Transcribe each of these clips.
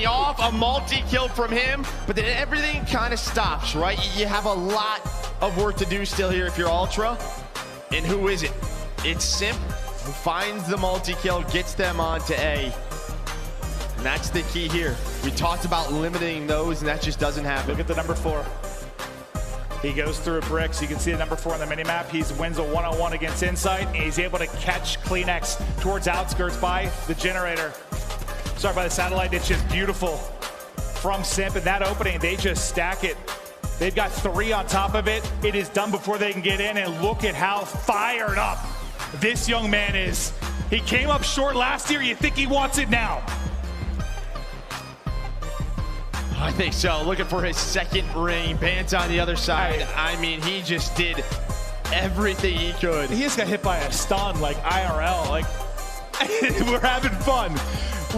starting off, a multi-kill from him, but then everything kind of stops, right? You have a lot of work to do still here if you're Ultra. And who is it? It's Simp who finds the multi-kill, gets them onto A. And that's the key here. We talked about limiting those, and that just doesn't happen. Look at the number 4. He goes through bricks. You can see the number 4 on the minimap. He wins a one-on-one against Insight, and he's able to catch Kleenex towards outskirts by the generator. Sorry, by the satellite. It's just beautiful from Simp. In that opening, they just stack it. They've got 3 on top of it. It is done before they can get in, and look at how fired up this young man is. He came up short last year. You think he wants it now? I think so. Looking for his second ring. Bant's on the other side. I mean, he just did everything he could. He just got hit by a stun like IRL. Like, we're having fun.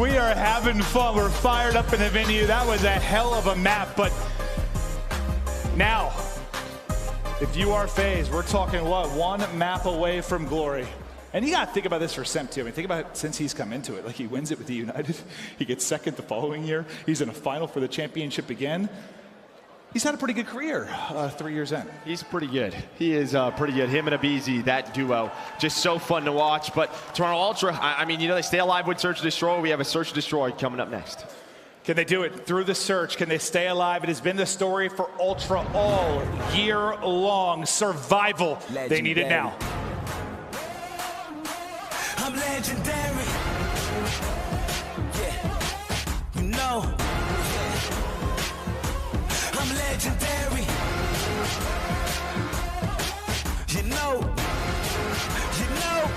We are having fun. We're fired up in the venue. That was a hell of a map. But now, if you are FaZe, we're talking what? 1 map away from glory. And you got to think about this for Simp too. I mean, think about it since he's come into it. Like, he wins it with the United. He gets second the following year. He's in a final for the championship again. He's had a pretty good career 3 years in. He's pretty good. He is pretty good. Him and Abizi, that duo, just so fun to watch. But Toronto Ultra, I mean, you know, they stay alive with Search and Destroy. We have a Search and Destroy coming up next. Can they do it through the search? Can they stay alive? It has been the story for Ultra all year long. Survival. Legendary. They need it now. I'm legendary. Yeah, you know. I'm legendary. You know. You know.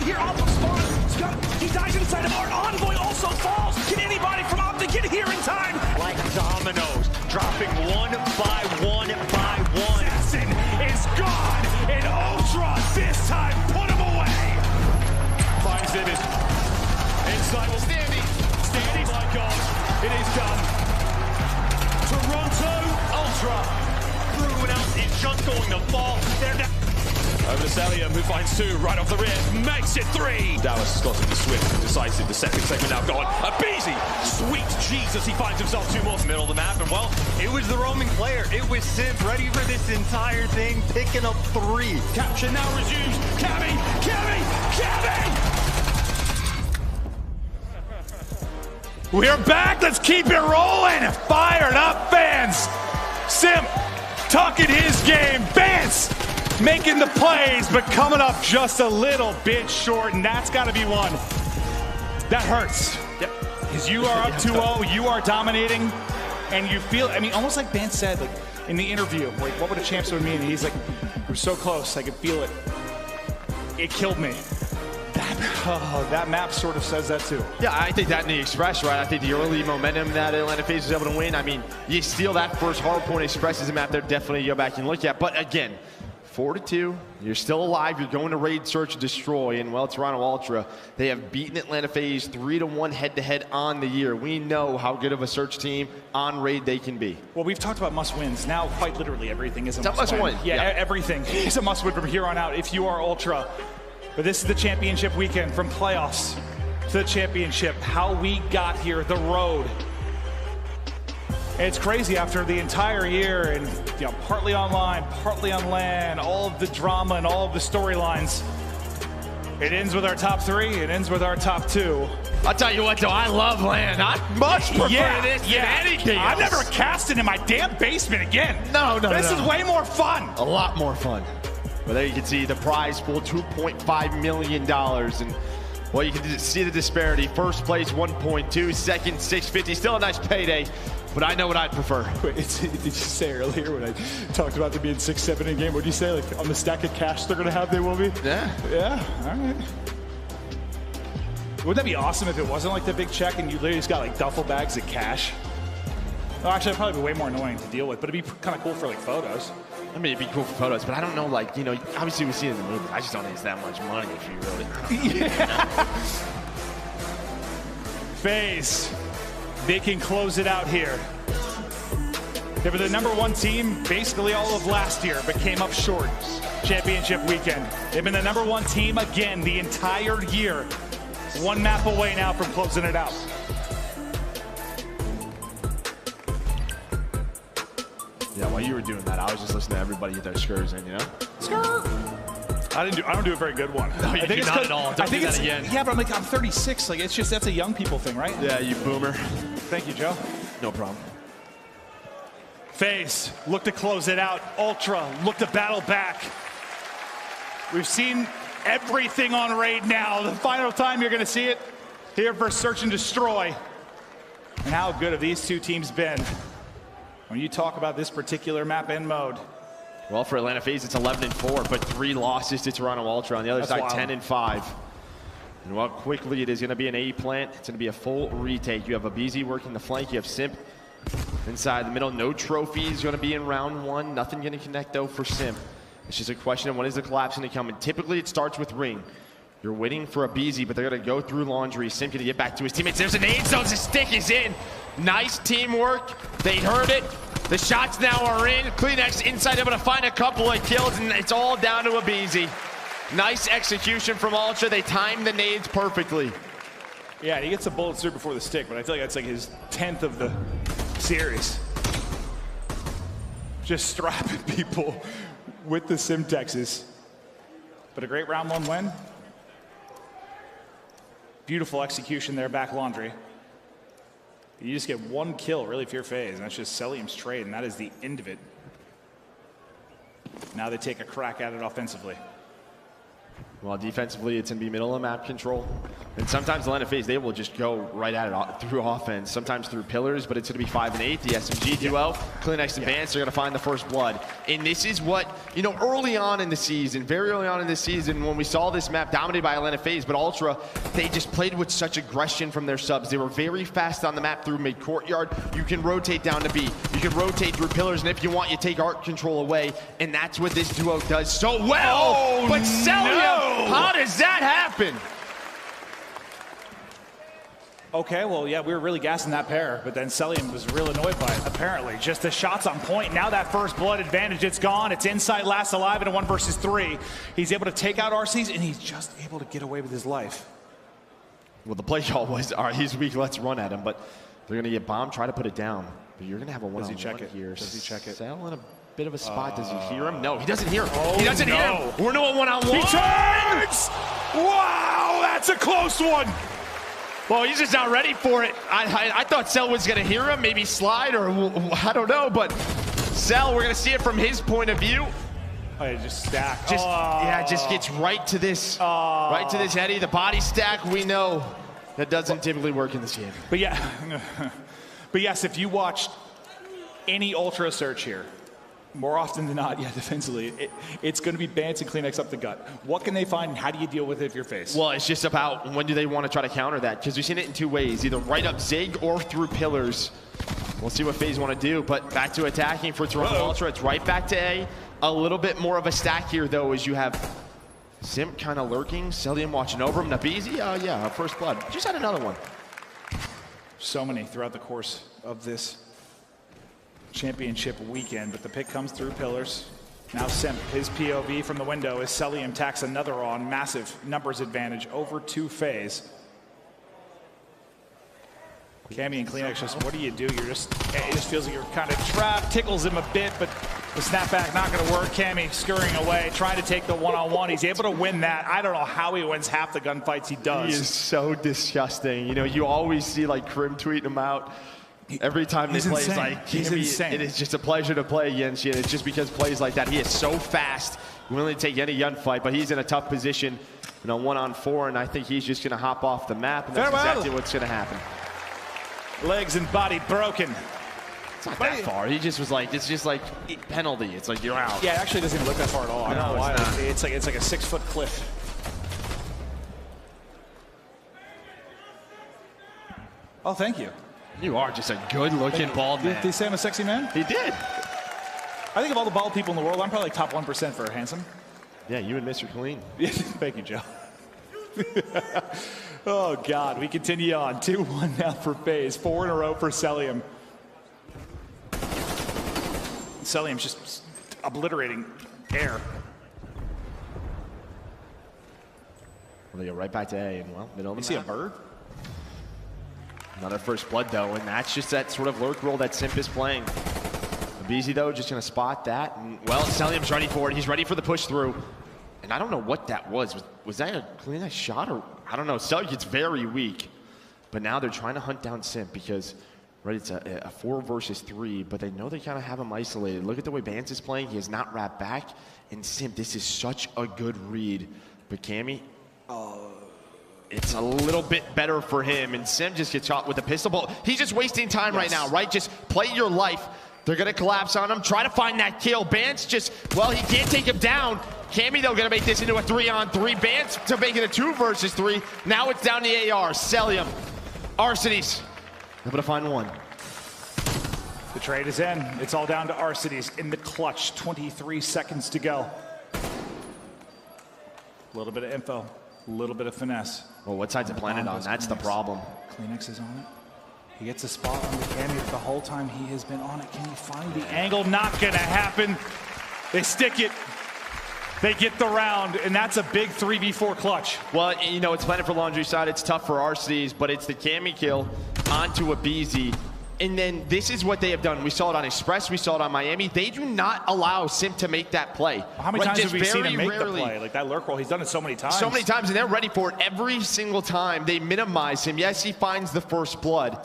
Here, Optic spawns. He dies inside of our envoy, also falls. Can anybody from Optic get here in time? Like dominoes, dropping one by one by one. Assassin is gone, and Ultra this time put him away. Finds it. Inside will standing. My God, it is done. Toronto Ultra. Everyone else is just going to fall. They're down. Over to Celium, who finds two right off the rip, makes it three. Dallas got it to Swift, decisive. The second segment now gone. Abizi, sweet Jesus, he finds himself two more. Middle of the map, and well, it was the roaming player. It was Simp ready for this entire thing, picking up three. Capture now resumes. Cammy! We're back. Let's keep it rolling. Fired up fans. Simp talking his game. Vance making the plays, but coming up just a little bit short, and that's got to be one that hurts. Yep. Because you are up 2-0, you are dominating, and you feel, I mean, almost like Vance said, like in the interview, like, what would a champ would mean? And he's like, we're so close, I could feel it. It killed me. That map sort of says that too. Yeah, I think that in the Express, right? I think the early momentum that Atlanta FaZe was able to win, I mean, you steal that first hardpoint Express is a map they're definitely go back and look at. But again, 4-2, you're still alive, you're going to raid, search, and destroy, and well, Toronto Ultra, they have beaten Atlanta FaZe 3-1 head-to-head on the year. We know how good of a search team on raid they can be. Well, we've talked about must-wins. Now, quite literally, everything is a must win. Yeah, everything is a must-win from here on out if you are Ultra. But this is the championship weekend, from playoffs to the championship. How we got here, the road. And it's crazy after the entire year, and you know, partly online, partly on LAN, all of the drama and all of the storylines. It ends with our top three, it ends with our top two. I'll tell you what though, I love LAN. I much prefer this than anything else. I'm never casting in my damn basement again. No. This is way more fun. A lot more fun. Well, there you can see the prize pool, $2.5 million. And well, you can see the disparity. First place, 1.2, second, 650. Still a nice payday, but I know what I'd prefer. Wait, did you say earlier when I talked about them being 6-7 in a game, what did you say? Like on the stack of cash they're gonna have, they will be? Yeah, all right. Wouldn't that be awesome if it wasn't like the big check and you literally just got like duffel bags of cash? Well, actually, that'd probably be way more annoying to deal with, but it'd be kind of cool for like photos. I mean, it'd be cool for photos, but I don't know, like, you know, obviously we see it in the movie. I just don't think it's that much money if you really. Yeah. FaZe, they can close it out here. They were the #1 team basically all of last year, but came up short championship weekend. They've been the #1 team again the entire year. One map away now from closing it out. Yeah, while you were doing that, I was just listening to everybody get their skurs in, you know? I don't do a very good one. No, I think it's not at all. Don't do that again. Yeah, but I'm like, I'm 36. Like, it's just, that's a young people thing, right? Yeah, you boomer. Thank you, Joe. No problem. FaZe, look to close it out. Ultra, look to battle back. We've seen everything on raid now. The final time you're going to see it here for Search and Destroy. And how good have these two teams been when you talk about this particular map and mode? Well, for Atlanta FaZe, it's 11-4, but 3 losses to Toronto Ultra. On the other side, wild. 10-5. And well, quickly, it is going to be an A plant. It's going to be a full retake. You have Abizi working the flank. You have Simp inside the middle. No trophies going to be in round 1. Nothing going to connect, though, for Simp. It's just a question of when is the collapse going to come. And typically, it starts with Ring. You're waiting for Abizi, but they're going to go through Laundry. Simp going to get back to his teammates. There's a nade zone. The stick is in. Nice teamwork. They heard it. The shots now are in. Kleenex inside, able to find a couple of kills, and it's all down to Abizi. Nice execution from Ultra. They timed the nades perfectly. Yeah, he gets the bullets through before the stick, but I feel like that's like his 10th of the series. Just strapping people with the Simtexes. But a great round 1 win. Beautiful execution there, back Laundry. You just get 1 kill, really, if you're FaZe, and that's just Celium's trade, and that is the end of it. Now they take a crack at it offensively. Well, defensively, it's going to be middle of map control. And sometimes Atlanta FaZe, they will just go right at it through offense, sometimes through pillars, but it's going to be 5 and 8. The SMG duo, Kleenex and Vance are going to find the first blood. And this is what, you know, early on in the season, very early on in the season, when we saw this map dominated by Atlanta FaZe, but Ultra, they just played with such aggression from their subs. They were very fast on the map through mid-courtyard. You can rotate down to B. You can rotate through pillars, and if you want, you take art control away. And that's what this duo does so well. Oh, but Celium, how does that happen? Okay, well, yeah, we were really gassing that pair, but then Celium was real annoyed by it, apparently. Just the shots on point. Now that first blood advantage, it's gone. It's inside last alive in a 1 versus 3. He's able to take out RCs, and he's just able to get away with his life. Well, the play call was, all right, he's weak, let's run at him, but they're going to get bombed, try to put it down. But you're going to have a one-on-one here. Does he check it? Cell in a bit of a spot. Does he hear him? No, he doesn't hear him. Oh, he doesn't hear him. We're doing one-on-one. He turns! Wow, that's a close one. Well, he's just not ready for it. I thought Cell was going to hear him, maybe slide, or I don't know, but Cell, we're going to see it from his point of view. Oh, yeah, just stack. Yeah, just gets right to this Eddie. The body stack, we know that doesn't typically work in this game. But yeah, but yes, if you watched any Ultra search here, more often than not, yeah, defensively, it's going to be Bance and Kleenex up the gut. What can they find, and how do you deal with it if you're faced? Well, it's just about when do they want to try to counter that, because we've seen it in two ways, either right up Zig or through pillars. We'll see what FaZe want to do, but back to attacking for Toronto Ultra. It's right back to A. A little bit more of a stack here, though, as you have Simp kind of lurking, Celium watching over him. Nabizi, yeah, first blood. Just had another one. So many throughout the course of this championship weekend, but the pick comes through pillars. Now Simp, his POV from the window as Celium tacks another on. Massive numbers advantage over to FaZe. Cammy and Kleenex, just what do you do? It just feels like you're kind of trapped, tickles him a bit, but the snapback not going to work. Cammy scurrying away, trying to take the one-on-one. He's able to win that. I don't know how he wins half the gunfights he does. He is so disgusting. You know, you always see like Krim tweeting him out. Every time they play, he's insane. It is just a pleasure to play against you. And it's just because plays like that. He is so fast, willing to take any gunfight, but he's in a tough position, 1-on-4, and I think he's just going to hop off the map, and that's exactly what's going to happen. Legs and body broken. It's not that far. He just was like, it's just like penalty. It's like you're out. Yeah, it actually doesn't even look that far at all. I don't know why. It's like a 6-foot cliff. Oh, thank you. You are just a good-looking bald man. Did he say I'm a sexy man? He did. I think of all the bald people in the world, I'm probably like top 1% for handsome. Yeah, you and Mr. Clean. Thank you, Joe. Oh, God. We continue on. 2-1 now for FaZe. 4 in a row for Celium. Celium's just obliterating air. Well, they go right back to A, and well, middle of the map. You see a bird? Another first blood, though, and that's just that sort of lurk role that Simp is playing. Nabizi, though, just going to spot that. And, well, Celium's ready for it. He's ready for the push through. And I don't know what that was. Was that a clean shot? Or I don't know. Celium gets very weak. But now they're trying to hunt down Simp because it's a 4 versus 3, but they know they kind of have him isolated. Look at the way Bance is playing. He has not wrapped back. And Simp, this is such a good read. But Cammy, it's a little bit better for him, and Sim just gets shot with a pistol ball. He's just wasting time right now, right? Just play your life. They're going to collapse on him. Try to find that kill. Bance just, well, he can't take him down. Cammy, though, going to make this into a 3-on-3. Bance to make it a 2 versus 3. Now it's down the AR. Celium, Arcitys, able to find one. The trade is in. It's all down to Arcitys in the clutch. 23 seconds to go. A little bit of info. A little bit of finesse. Well, what side's it planted on? That's the problem. Kleenex is on it. He gets a spot on the Cammy the whole time he has been on it. Can he find the angle? Not going to happen. They stick it. They get the round, and that's a big 3v4 clutch. Well, it's planted for Laundry side. It's tough for Arcitys, but it's the Cammy kill onto a BZ. And then this is what they have done. We saw it on Express. We saw it on Miami. They do not allow Simp to make that play. How many times have we seen him make the play? Like that lurk roll, he's done it so many times. So many times, and they're ready for it every single time. They minimize him. Yes, he finds the first blood.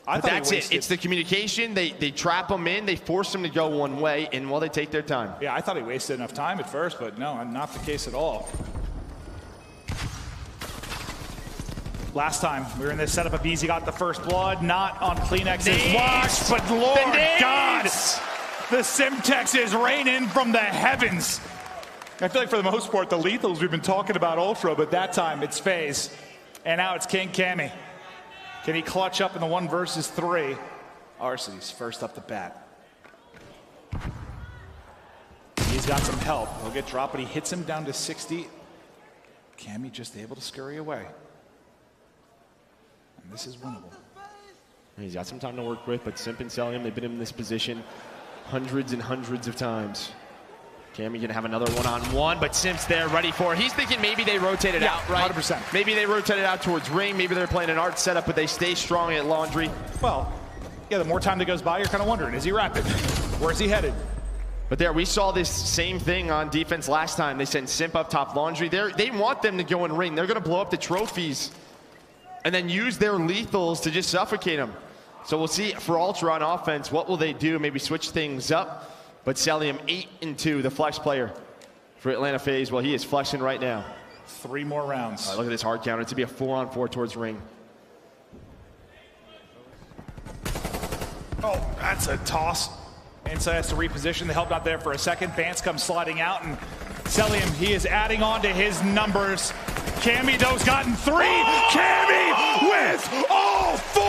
But that's it. It's the communication. They trap him in. They force him to go one way, and well, they take their time. Yeah, I thought he wasted enough time at first, but no, not the case at all. Last time we were in this setup, BZ got the first blood, not on Kleenex's watch, but Lord God, the Simtex is raining from the heavens. I feel like for the most part, the lethals we've been talking about Ultra, but that time it's FaZe, and now it's King Cammy. Can he clutch up in the 1 versus 3? Arcitys first up the bat. He's got some help. He'll get dropped, but he hits him down to 60. Cammy just able to scurry away. And This is winnable. He's got some time to work with, but Simp and Celium, they've been in this position hundreds and hundreds of times. Cammy gonna have another one-on-one, but Simp's there ready for it. He's thinking maybe they rotate it out, right? 100%. Maybe they rotate it out towards ring. Maybe they're playing an art setup, but they stay strong at Laundry. Well, yeah, the more time that goes by, you're kind of wondering, is he rapid? Where's he headed? But there, we saw this same thing on defense last time. They sent Simp up top Laundry. They want them to go in ring. They're gonna blow up the trophies and then use their lethals to just suffocate them. So we'll see for Ultra on offense, what will they do? Maybe switch things up. But Celium 8-2, the flex player for Atlanta FaZe. Well, he is flexing right now. 3 more rounds. Look at this hard counter. It's gonna be a 4-on-4 towards ring. Oh, that's a toss. Inside has to reposition. The help not there for a second. Bance comes sliding out, and Celium, he is adding on to his numbers. Cammy, though's gotten 3. Oh! Cammy with all 4.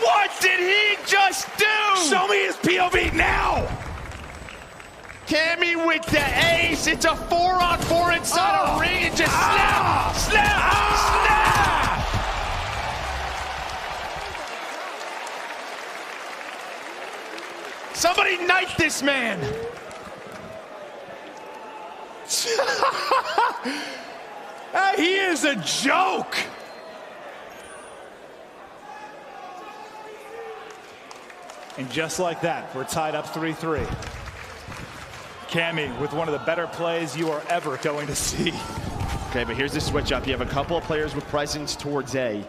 What did he just do? Show me his POV now. Cammy with the ace. It's a 4-on-4 inside a ring. And just snap, snap. Somebody knife this man. He is a joke. And just like that, we're tied up 3-3. Cammy with one of the better plays you are ever going to see. Okay, but here's the switch up. You have a couple of players with presence towards A,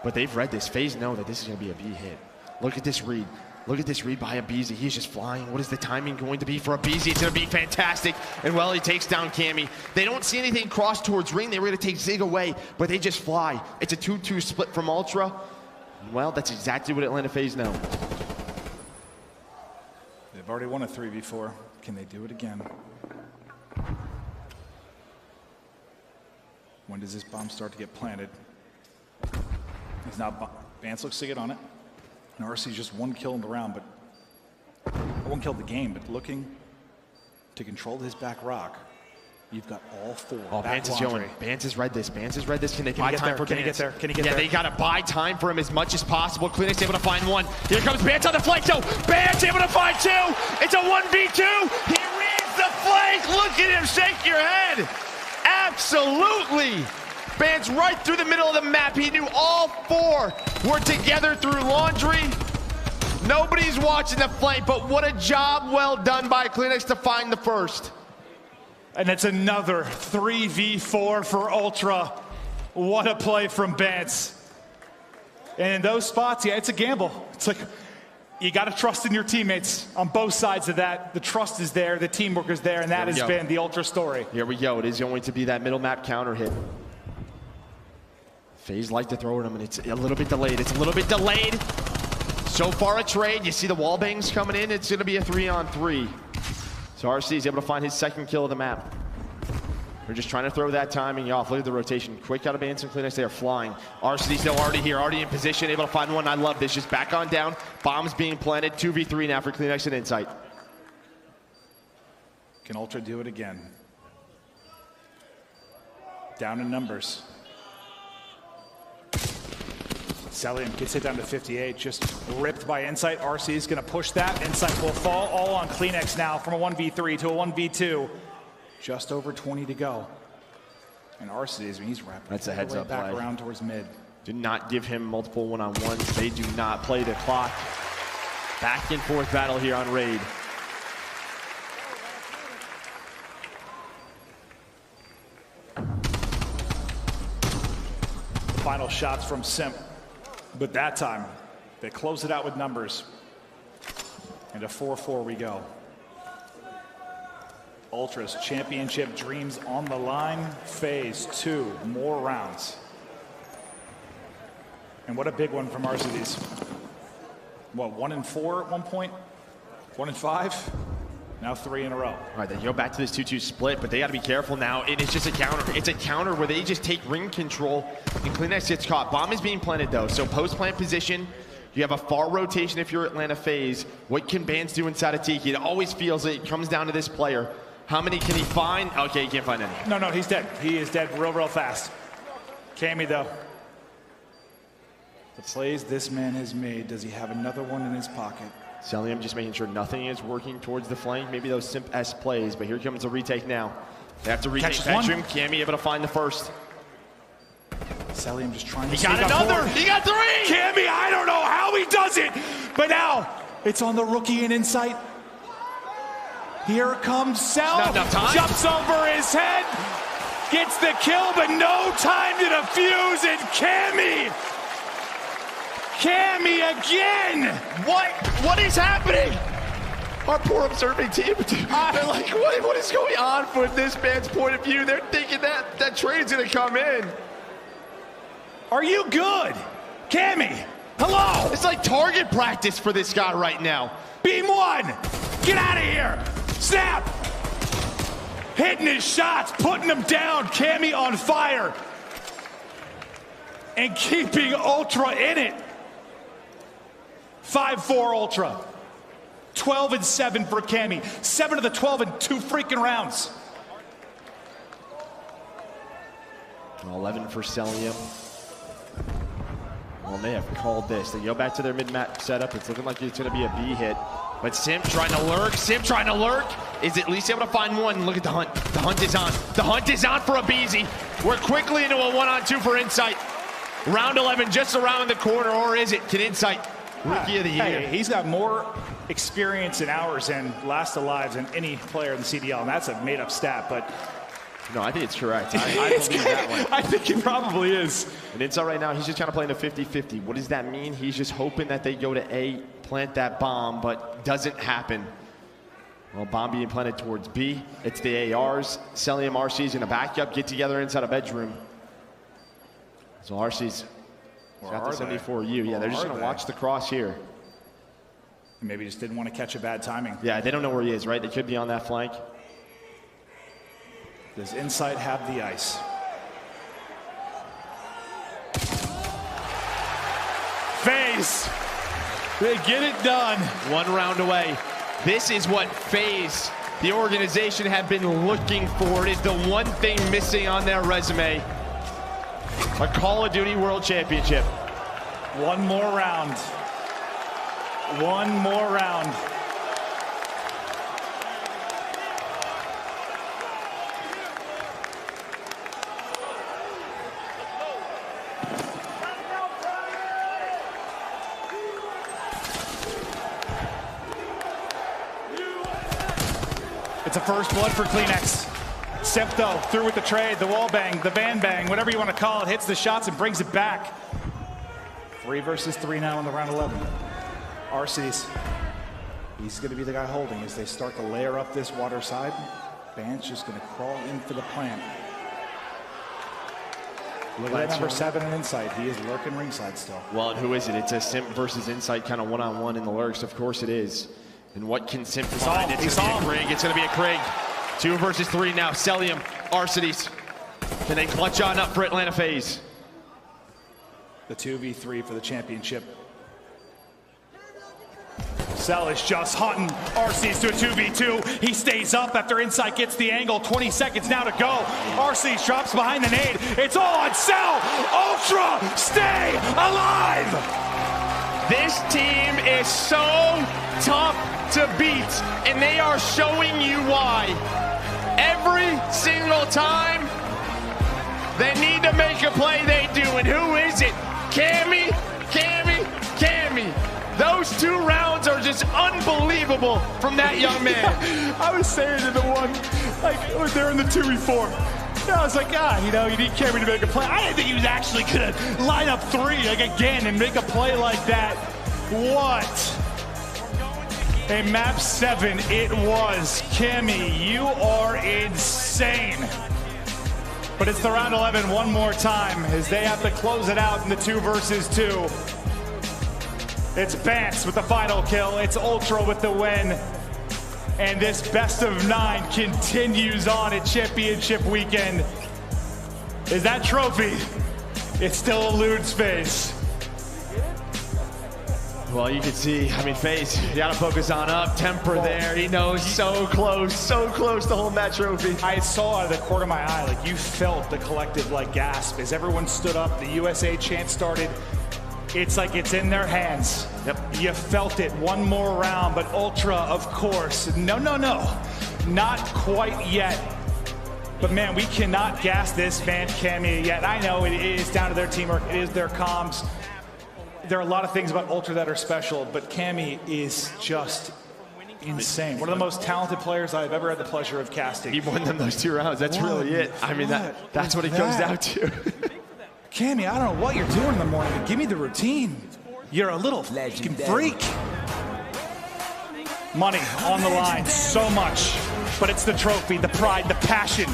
but they've read this. FaZe know that this is going to be a B hit. Look at this read. Look at this read by Abizi. He's just flying. What is the timing going to be for Abizi? It's going to be fantastic. And well, he takes down Cammy. They don't see anything cross towards ring. They were going to take Zig away, but they just fly. It's a 2-2 split from Ultra. Well, that's exactly what Atlanta FaZe know. They've already won a 3v4. Can they do it again? When does this bomb start to get planted? He's not. Bance looks to get on it. And RC's just 1 kill in the round, but 1 kill the game, but looking to control his back rock. You've got all 4. Oh, Bance is going. Bance has read this. Bance has read this. Can they buy time for Bance? Can he get there? Can he get there? Yeah, they got to buy time for him as much as possible. Clinic's able to find 1. Here comes Bance on the flank, though. Bance able to find 2. It's a 1v2. He reads the flank. Look at him shake your head. Absolutely. Bance right through the middle of the map. He knew all 4 were together through Laundry. Nobody's watching the flank, but what a job well done by Kleenex to find the first. And it's another 3v4 for Ultra. What a play from Bance. And in those spots, yeah, it's a gamble. It's like, you got to trust in your teammates on both sides of that. The trust is there, the teamwork is there, and that has been the Ultra story. Here we go. It is going to be that middle map counter hit. FaZe like to throw at him, and it's a little bit delayed. It's a little bit delayed. So far a trade. You see the wall bangs coming in. It's going to be a 3-on-3. So RC is able to find his 2nd kill of the map. They're just trying to throw that timing off. Look at the rotation. Quick out of Bance and Kleenex. They are flying. RC still already here, already in position, able to find 1. I love this. Just back on down. Bombs being planted. 2v3 now for Kleenex and Insight. Can Ultra do it again? Down in numbers. Celium gets it down to 58, just ripped by Insight. RC is going to push that. Insight will fall all on Kleenex now from a 1v3 to a 1v2. Just over 20 to go. And RC, he's wrapping. That's a heads up back play. around towards mid. Do not give him multiple one-on-ones. They do not play the clock. Back and forth battle here on Raid. Final shots from Simp. But that time, they close it out with numbers. And a 4-4 we go. Ultra's championship dreams on the line. FaZe 2 more rounds. And what a big one from RCDs. What, 1-4 at one point? 1-5? Now 3 in a row. All right, then you go back to this 2-2 split, but they got to be careful now. It is just a counter. It's a counter where they just take ring control, and Kleenex gets caught. Bomb is being planted, though, so post-plant position. You have a far rotation if you're Atlanta FaZe. What can Bance do inside of Tiki? It always feels like it comes down to this player. How many can he find? Okay, he can't find any. No, he's dead. He is dead real fast. Cammy, though. The plays this man has made, does he have another one in his pocket? Celium just making sure nothing is working towards the flank. Maybe those simp-esque plays, but here comes a retake now. They have to retake bedroom. Cammy able to find the first. Celium just trying to He got another! He got three! Cammy, I don't know how he does it, but now it's on the rookie in insight. Here comes Cell. Not enough time. Jumps over his head. Gets the kill, but no time to defuse it. Cammy again! What is happening? Our poor observing team, they're like, what is going on from this man's point of view? They're thinking that trade's gonna come in. Are you good? Cammy, hello! It's like target practice for this guy right now. Beam one! Get out of here! Snap! Hitting his shots, putting them down. Cammy on fire. And keeping Ultra in it. 5-4 Ultra. 12-7 for Cammy. 7 of the 12 in 2 freaking rounds. 11 for Celium. Well, they have called this. They go back to their mid-map setup. It's looking like it's going to be a B hit. But Simp trying to lurk. Simp trying to lurk. Is at least able to find one. Look at the hunt. The hunt is on. The hunt is on for a Beezy. We're quickly into a 1-on-2 for Insight. Round 11 just around the corner, or is it? Can Insight Rookie of the Year? Hey, he's got more experience in hours and last alives than any player in the CDL, and that's a made-up stat, but... No, I think it's correct. I believe that one. I think it probably is. And Insight right now, he's just kind of playing a 50-50. What does that mean? He's just hoping that they go to A, plant that bomb, but doesn't happen. Well, bomb being planted towards B. It's the ARs. Celium RC's gonna back up, get together inside a bedroom. So RC's got the 74U. Yeah, they're just gonna watch the cross here. Maybe just didn't want to catch a bad timing. Yeah, they don't know where he is, right? They could be on that flank. Does Insight have the ice? FaZe, they get it done. 1 round away. This is what FaZe, the organization, have been looking for. It is the one thing missing on their resume. A Call of Duty World Championship. 1 more round. 1 more round. It's a first blood for Kleenex. Septo through with the trade, the wall bang, the van bang, whatever you want to call it, hits the shots and brings it back. 3 versus 3 now in the round 11. RC's, he's going to be the guy holding as they start to layer up this water side. Band's just going to crawl in for the plant. Look at number 7 in Insight. He is lurking ringside still. Well, and who is it? It's a Simp versus Insight kind of one-on-one in the lurks. Of course it is. And what can Simp find? It's going to be a Krieg. It's going to be a Krieg. 2 versus 3 now. Celium, Arcides. Can they clutch on up for Atlanta FaZe? The 2v3 for the championship. Cell is just hunting Arceus to a 2v2. He stays up after Insight gets the angle. 20 seconds now to go. Arceus drops behind the nade. It's all on Cell. Ultra, stay alive. This team is so tough to beat, and they are showing you why. Every single time they need to make a play, they do. And who is it? Cammy, Cammy, Cammy. Those 2 rounds are just unbelievable from that young man. Yeah, I was saying to the one, like, they're in the 2v4. I was like, you need Cammy to make a play. I didn't think he was actually going to line up 3, like, again, and make a play like that. What? A map 7 it was. Cammy, you are insane. But it's the round 11 one more time as they have to close it out in the 2 versus 2. It's Vance with the final kill. It's Ultra with the win. And this best of 9 continues on at championship weekend. Is that trophy? It still eludes FaZe. Well, you can see, FaZe, you gotta focus on up, temper there. He knows so close to holding that trophy. I saw out of the corner of my eye, like, you felt the collective, like, gasp as everyone stood up, the USA chant started. It's like it's in their hands. Yep. You felt it. One more round, but Ultra, of course. No. Not quite yet. But man, we cannot gas this man Cammy yet. I know it is down to their teamwork. It is their comms. There are a lot of things about Ultra that are special, but Cammy is just insane. One of the most talented players I've ever had the pleasure of casting. He won them those 2 rounds. That's really it. I mean, that's what it comes down to. Cammy, I don't know what you're doing in the morning, but give me the routine. You're a little fucking freak. Money on the line, so much. But it's the trophy, the pride, the passion.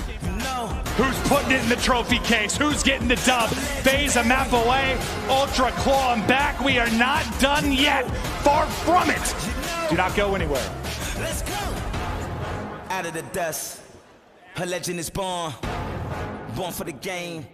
Who's putting it in the trophy case? Who's getting the dub? FaZe a map away. Ultra clawing back. We are not done yet. Far from it. Do not go anywhere. Let's go. Out of the dust, a legend is born for the game.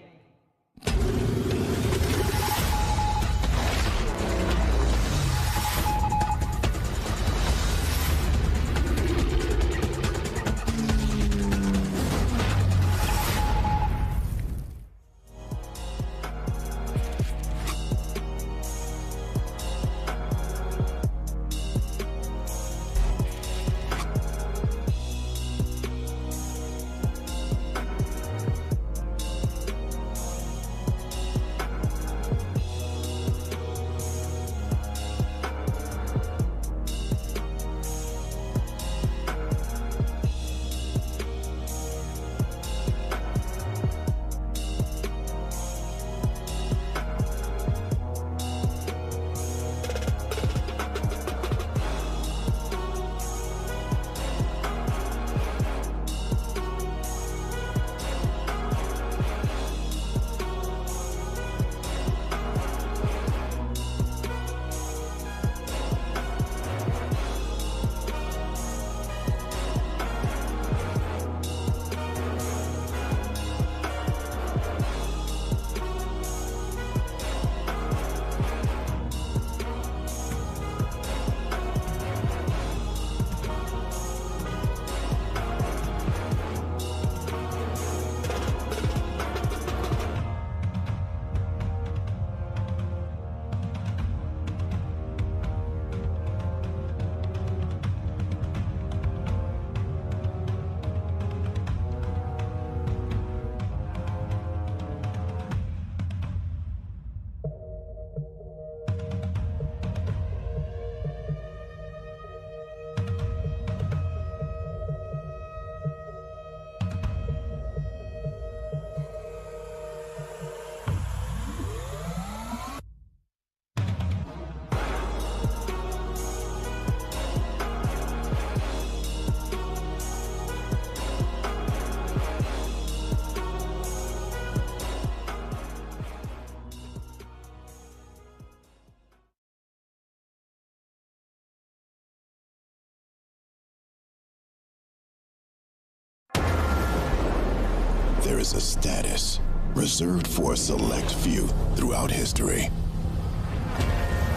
There is a status reserved for a select few throughout history.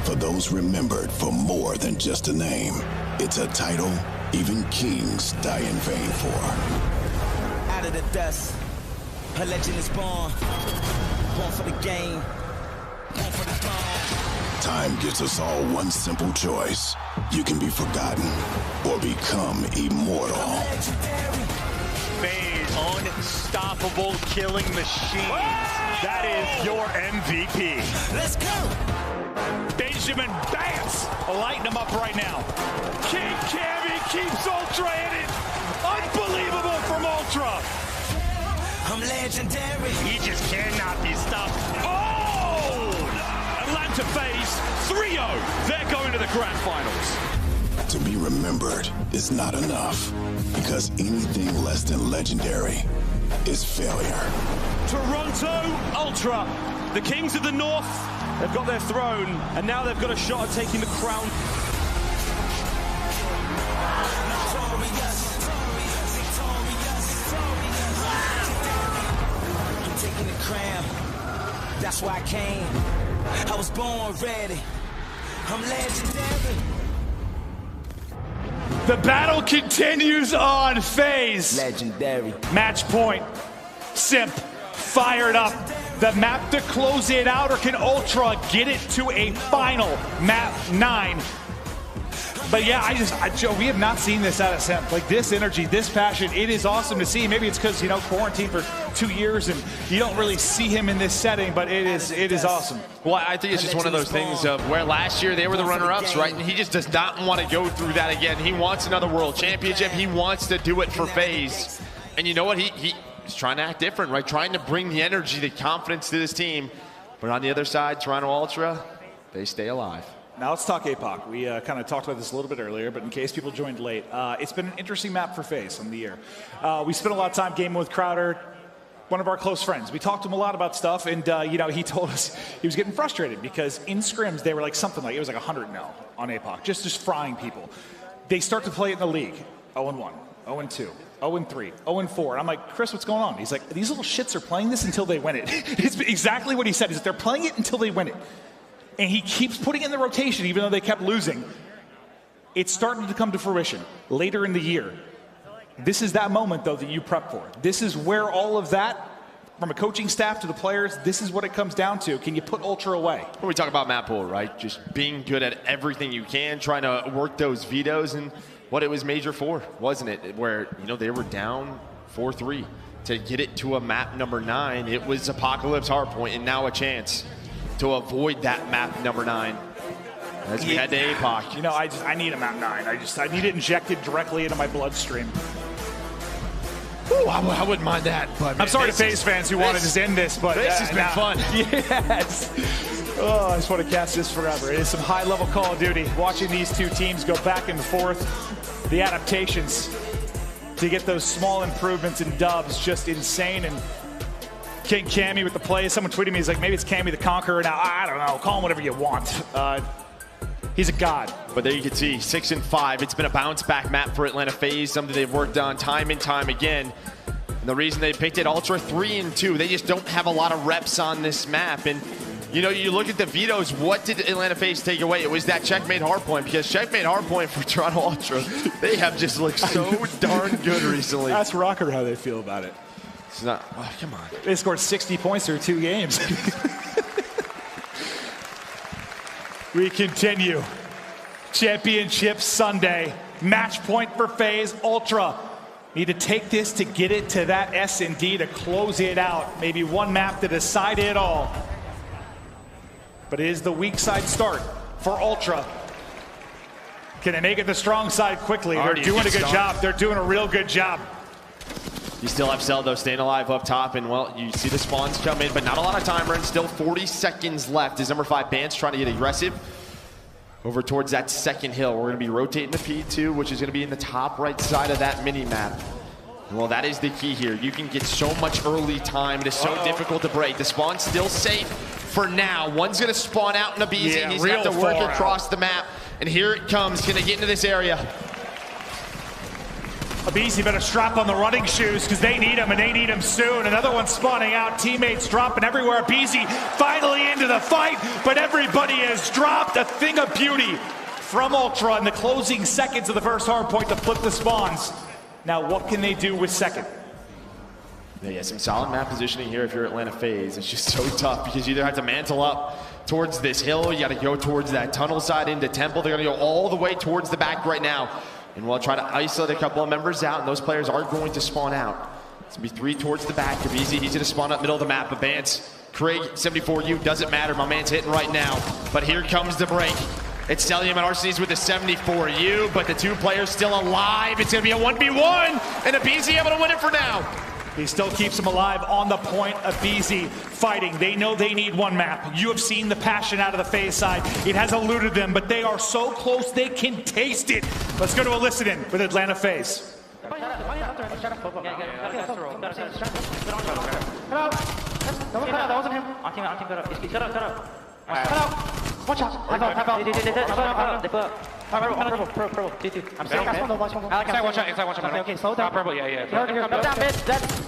For those remembered for more than just a name, it's a title even kings die in vain for. Out of the dust, a legend is born for the game, born for the throne. Time gives us all one simple choice. You can be forgotten or become immortal. FaZe, unstoppable killing machines. That is your MVP. Let's go. Benjamin Bass lighting him up right now. King Cammy keeps Ultra in it. Unbelievable from Ultra. I'm legendary. He just cannot be stopped. Oh! Atlanta FaZe 3-0. They're going to the grand finals. To be remembered is not enough, because anything less than legendary is failure. Toronto Ultra, the Kings of the North, they've got their throne, and now they've got a shot at taking the crown. I'm taking the crown. That's why I came. I was born ready. I'm legendary. The battle continues on. FaZe. Legendary. Match point. Simp fired up. the map to close it out, or can Ultra get it to a final map 9? But yeah, Joe, we have not seen this out of Simp. Like, this energy, this passion, it is awesome to see. Maybe it's because, you know, quarantine for 2 years and you don't really see him in this setting, but it is awesome. Well, I think it's just one of those things of where last year they were the runner-ups, right? And he just does not want to go through that again. He wants another world championship. He wants to do it for FaZe. And you know what? He's trying to act different, right? Trying to bring the energy, the confidence to this team. But on the other side, Toronto Ultra, they stay alive. Now let's talk APOC. We kind of talked about this a little bit earlier, but in case people joined late, it's been an interesting map for FaZe on the year. We spent a lot of time gaming with Crowder, one of our close friends. We talked to him a lot about stuff, and you know, he told us he was getting frustrated because in scrims they were like something like, it was like 100-0 on APOC, just frying people. They start to play it in the league, 0-1, 0-2. 0-3, 0-4. And I'm like, Chris, what's going on? He's like, these little shits are playing this until they win it. It's exactly what he said, is that they're playing it until they win it. And he keeps putting it in the rotation even though they kept losing. It's starting to come to fruition later in the year. This is that moment, though, that you prep for. This is where all of that, from a coaching staff to the players, this is what it comes down to. Can you put Ultra away? When we talk about map pool, right? Just being good at everything you can, trying to work those vetoes, and what it was major for, wasn't it? Where, you know, they were down 4-3. To get it to a map number 9, it was Apocalypse Hardpoint, and now a chance to avoid that map number 9 as we head to APOC. You know, I need a map 9. I need it injected directly into my bloodstream. Ooh, I wouldn't mind that. But I'm sorry to FaZe fans who wanted to end this, but this has been fun. Yes. Oh, I just want to cast this forever. It is some high-level Call of Duty. Watching these two teams go back and forth, the adaptations to get those small improvements and dubs, just insane. And King Cammy with the play. Someone tweeted me, he's like, maybe it's Cammy the Conqueror now. I don't know. Call him whatever you want. He's a god. But there you can see 6-5. It's been a bounce-back map for Atlanta FaZe, something they've worked on time and time again. And the reason they picked it, Ultra 3-2. They just don't have a lot of reps on this map. And you know, you look at the vetoes, what did Atlanta FaZe take away? It was that checkmate hardpoint, because checkmate hardpoint for Toronto Ultra, they have just looked so darn good recently. Ask Rocker how they feel about it. It's not, oh, come on. They scored 60 points through 2 games. We continue. Championship Sunday. Match point for FaZe. Ultra need to take this to get it to that S&D to close it out. Maybe one map to decide it all. But it is the weak side start for Ultra. Can they make it the strong side quickly? They're doing a good job. They're doing a real good job. You still have Seldo staying alive up top, and well, you see the spawns come in, but not a lot of timer, and still 40 seconds left as number 5 Bance trying to get aggressive over towards that second hill. We're going to be rotating the P2, which is going to be in the top right side of that mini map. Well, that is the key here. You can get so much early time. It is so difficult to break. The spawn's still safe for now. One's going to spawn out in a BZ. Yeah, he's going to have to work across the map, and here it comes. Can they get into this area? Abizi better strap on the running shoes because they need him, and they need him soon. Another one spawning out. Teammates dropping everywhere. Abizi finally into the fight, but everybody has dropped. A thing of beauty from Ultra in the closing seconds of the first hard point to flip the spawns. Now, what can they do with second? Yeah, some solid map positioning here if you're Atlanta FaZe. It's just so tough because you either have to mantle up towards this hill, you got to go towards that tunnel side into Temple. They're going to go all the way towards the back right now. And we'll try to isolate a couple of members out, and those players are going to spawn out. It's going to be 3 towards the back. Kavizi, he's going to spawn up middle of the map. Advance. Craig, 74U, doesn't matter. My man's hitting right now. But here comes the break. It's Stellium and Arsenes with the 74U, but the 2 players still alive. It's going to be a 1v1, and Abizi able to win it for now. He still keeps him alive on the point. Abizi fighting. They know they need one map. You have seen the passion out of the FaZe side. It has eluded them, but they are so close they can taste it. Let's go to a listen-in with Atlanta FaZe. Watch out! Tap out. Purple. G2. I'm saying watch out. Okay, slow down. Purple, yeah.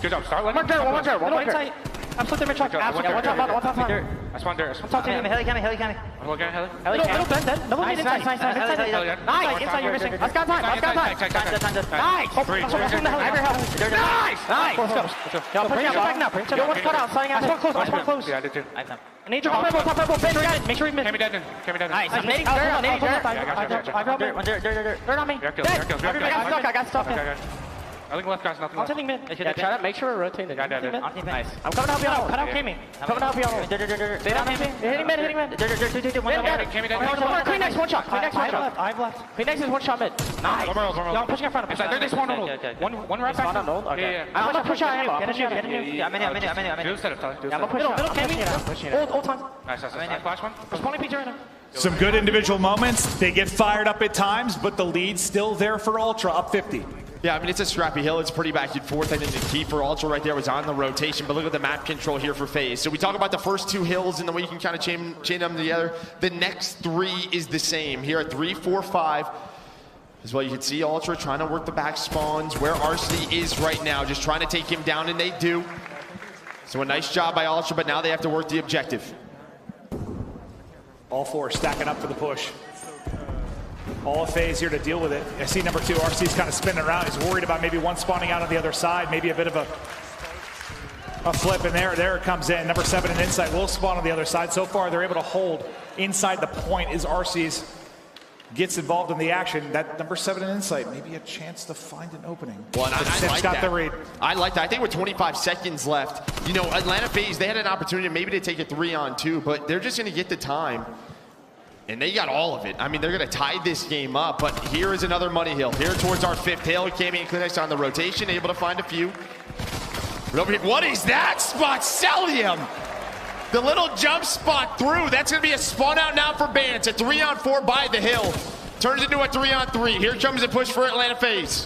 Good job. Start. One marker. I'm still there, truck. One top. I spawned dirt. Heli. Hello, again, Heli. Little bend. No, inside. Nice. Inside, you're missing. Let's go time. Nice. Nice. Let's go. Yo, push your back now. Yo, what's cut out? Signing out. I spawn close. Yeah, I did too. I need your top purple. Ben, we got it. Make sure we miss. Came me dead. Nice. I'm nading dirt. I got dirt on me. I got stuff in. I think left guy's nothing I'm left. sending mid. Yeah, try to make sure we're rotating. Yeah, Nice. I'm coming out beyond. Cut out Kami. Coming out beyond. Stay down, hitting mid. Came me dead. Queen X, one shot. I've left. Queen X is one shot mid. Nice. One more. Yo, I'm pushing in front of me. There's one on one right back. Okay. I'm gonna push out ammo. Get in. I'm in. Do instead of telling. I'm gonna push out. Middle Kami. All time. Nice. Flash one. Responding PJ right now. Some good individual moments. They get fired up at times, but the lead's still there for Ultra, up 50. Yeah, I mean, it's a scrappy hill. It's pretty back and forth. I think the key for Ultra right there was on the rotation, but look at the map control here for FaZe. So we talk about the first two hills and the way you can kind of chain them together. The next three is the same. Here at 3, 4, 5. As well, you can see Ultra trying to work the back spawns where Arseny is right now, just trying to take him down, and they do. So a nice job by Ultra, but now they have to work the objective. All four stacking up for the push. All of FaZe here to deal with it. I see number 2, RC's kind of spinning around. He's worried about maybe one spawning out on the other side, maybe a bit of a flip, and there it comes in. Number 7 and Insight will spawn on the other side. So far, they're able to hold inside the point as RC's gets involved in the action. That number 7 and Insight, maybe a chance to find an opening. Well, I like got that. The read. I like that. I think with 25 seconds left, you know, Atlanta FaZe, they had an opportunity maybe to take a 3-on-2, but they're just going to get the time. And they got all of it. I mean, they're going to tie this game up, but here is another money hill. Here towards our 5th hill. Kami and Kleenex on the rotation, able to find a few. But over here, what is that spot? Celium! The little jump spot through. That's going to be a spawn out now for Ban. It's a 3-on-4 by the hill. Turns into a 3-on-3. Here comes a push for Atlanta FaZe.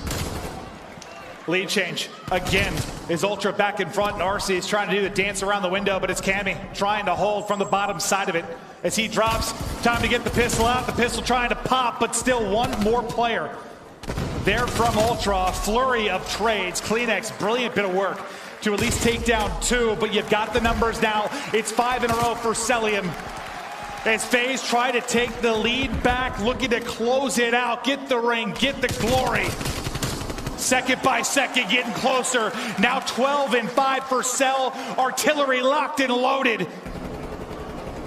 Lead change again is Ultra back in front, and RC is trying to do the dance around the window, but it's Kami trying to hold from the bottom side of it as he drops. Time to get the pistol out. The pistol trying to pop, but still one more player there from Ultra. A flurry of trades. Kleenex, brilliant bit of work to at least take down 2, but you've got the numbers now. It's 5 in a row for Celium. As FaZe try to take the lead back, looking to close it out, get the ring, get the glory. Second by second, getting closer. Now 12 and 5 for Cell. Artillery locked and loaded.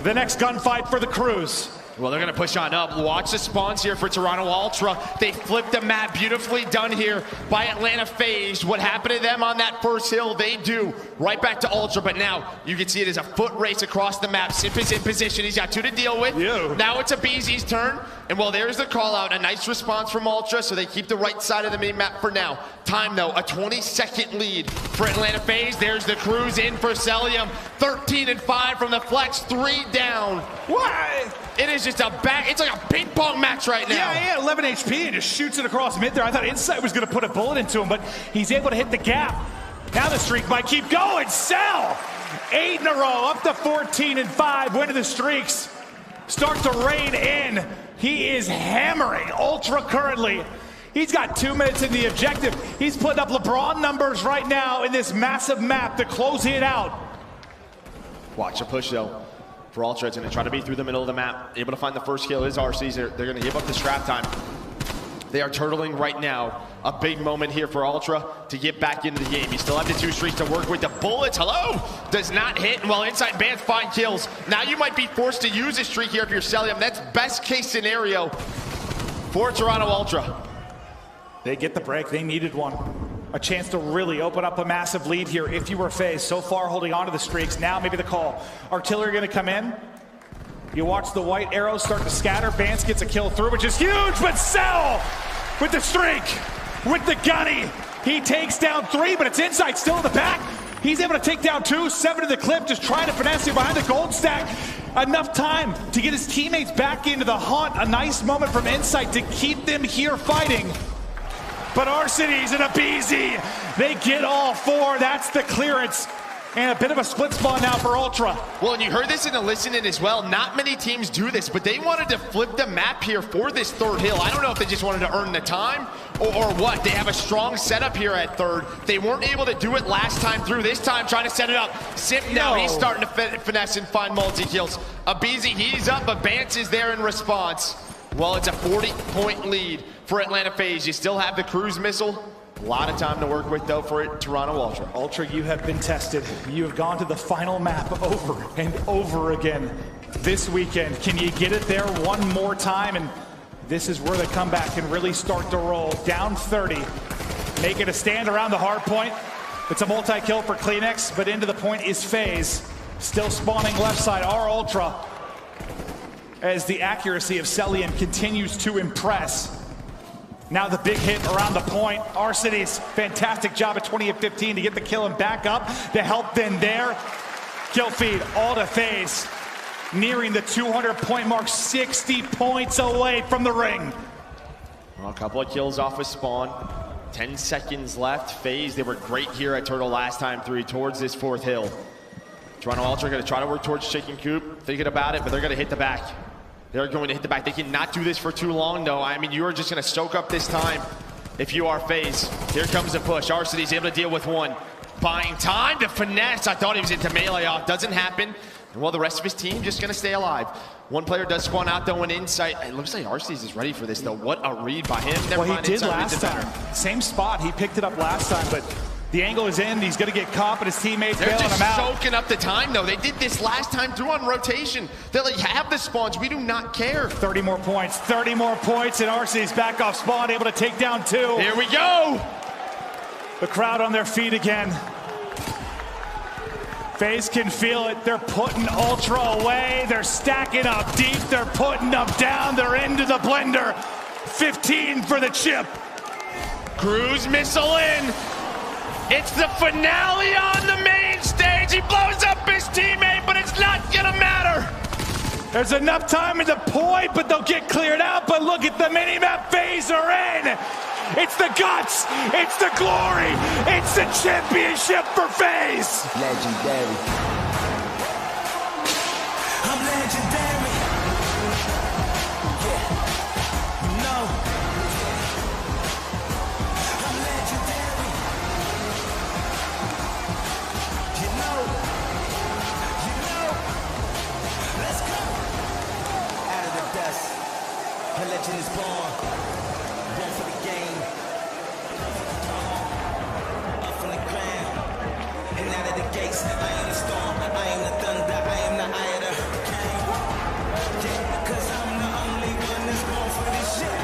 The next gunfight for the Crews. Well, they're going to push on up. Watch the spawns here for Toronto Ultra. They flipped the map. Beautifully done here by Atlanta FaZe. What happened to them on that first hill, they do. Right back to Ultra, but now you can see it as a foot race across the map. Simp is in position. He's got 2 to deal with. Ew. Now it's a BZ's turn. And well, there's the call out. A nice response from Ultra, so they keep the right side of the main map for now. Time, though, a 20-second lead for Atlanta FaZe. There's the Crews in for Celium. 13 and 5 from the flex. 3 down. What? It is just it's like a ping pong match right now. Yeah, 11 HP and just shoots it across mid there. I thought Insight was going to put a bullet into him, but he's able to hit the gap. Now the streak might keep going. Cell, 8 in a row, up to 14 and 5. Winning the streaks start to rain in. He is hammering Ultra currently. He's got 2 minutes in the objective. He's putting up LeBron numbers right now in this massive map to close it out. Watch the push, though. For Ultra, it's going to try to be through the middle of the map. Able to find the first kill is RC's. They're going to give up the scrap time. They are turtling right now. A big moment here for Ultra to get back into the game. You still have the 2 streaks to work with. The bullets, hello, does not hit. And while Inside Bands find kills, now you might be forced to use a streak here if you're Celium. That's best case scenario for Toronto Ultra. They get the break. They needed one. A chance to really open up a massive lead here if you were FaZe. So far holding on to the streaks. Now maybe the call. Artillery going to come in. You watch the white arrows start to scatter. Vance gets a kill through, which is huge, but Cell with the streak, with the gunny. He takes down 3, but it's Insight still in the back. He's able to take down 2, 7 to the clip, just trying to finesse it behind the gold stack. Enough time to get his teammates back into the hunt. A nice moment from Insight to keep them here fighting. But Arseny's in a BZ. They get all 4. That's the clearance. And a bit of a split spawn now for Ultra. Well, and you heard this in the listening as well. Not many teams do this, but they wanted to flip the map here for this 3rd hill. I don't know if they just wanted to earn the time or what? They have a strong setup here at third. They weren't able to do it last time through. This time trying to set it up. Simp now, he's starting to finesse and find multi-kills. Abizi, he's up, but Bance is there in response. Well, it's a 40-point lead for Atlanta FaZe. You still have the cruise missile. A lot of time to work with, though, for Toronto Ultra. Ultra, you have been tested. You have gone to the final map over and over again this weekend. Can you get it there one more time? And this is where the comeback can really start to roll. Down 30, making a stand around the hard point. It's a multi-kill for Kleenex, but into the point is FaZe. Still spawning left side, our Ultra, as the accuracy of Celian continues to impress. Now the big hit around the point. Arcity's fantastic job at 20 of 15 to get the kill and back up. The help then there. Kill feed all to FaZe. Nearing the 200-point mark, 60 points away from the ring. Well, a couple of kills off of spawn. 10 seconds left. FaZe, they were great here at Turtle last time through towards this fourth hill. Toronto Ultra going to try to work towards Chicken Coop. Thinking about it, but they're going to hit the back. They're going to hit the back. They cannot do this for too long, though. I mean, you are just going to soak up this time if you are FaZe. Here comes the push. Arcity's able to deal with one. Buying time to finesse. I thought he was into melee off. Doesn't happen. And well, the rest of his team just going to stay alive. One player does spawn out, though, in insight. It looks like Arcity's is ready for this, though. What a read by him. Never well, mind, he did last time. Same spot. He picked it up last time, but the angle is in. He's going to get caught, but his teammates bailing him out. They're just soaking up the time, though. They did this last time through on rotation. They like have the spawns. We do not care. 30 more points. 30 more points, and Arcity's back off spawn, able to take down two. Here we go. The crowd on their feet again. FaZe can feel it. They're putting Ultra away. They're stacking up deep. They're putting them down. They're into the blender. 15 for the chip. Cruise missile in. It's the finale on the main stage. He blows up his teammate, but it's not gonna matter. There's enough time in the point, but they'll get cleared out. But look at the minimap. FaZe are in. It's the guts. It's the glory. It's the championship for FaZe. Legendary. I'm legendary. Yeah. You know. I'm legendary. You know. Let's go. Out of the dust. A legend is born. Born for the game. Up from the ground. And out of the gates. I am the storm. I am the thunder. I am the eye of the hurricane. Yeah, 'cause I'm the only one that's born for this shit.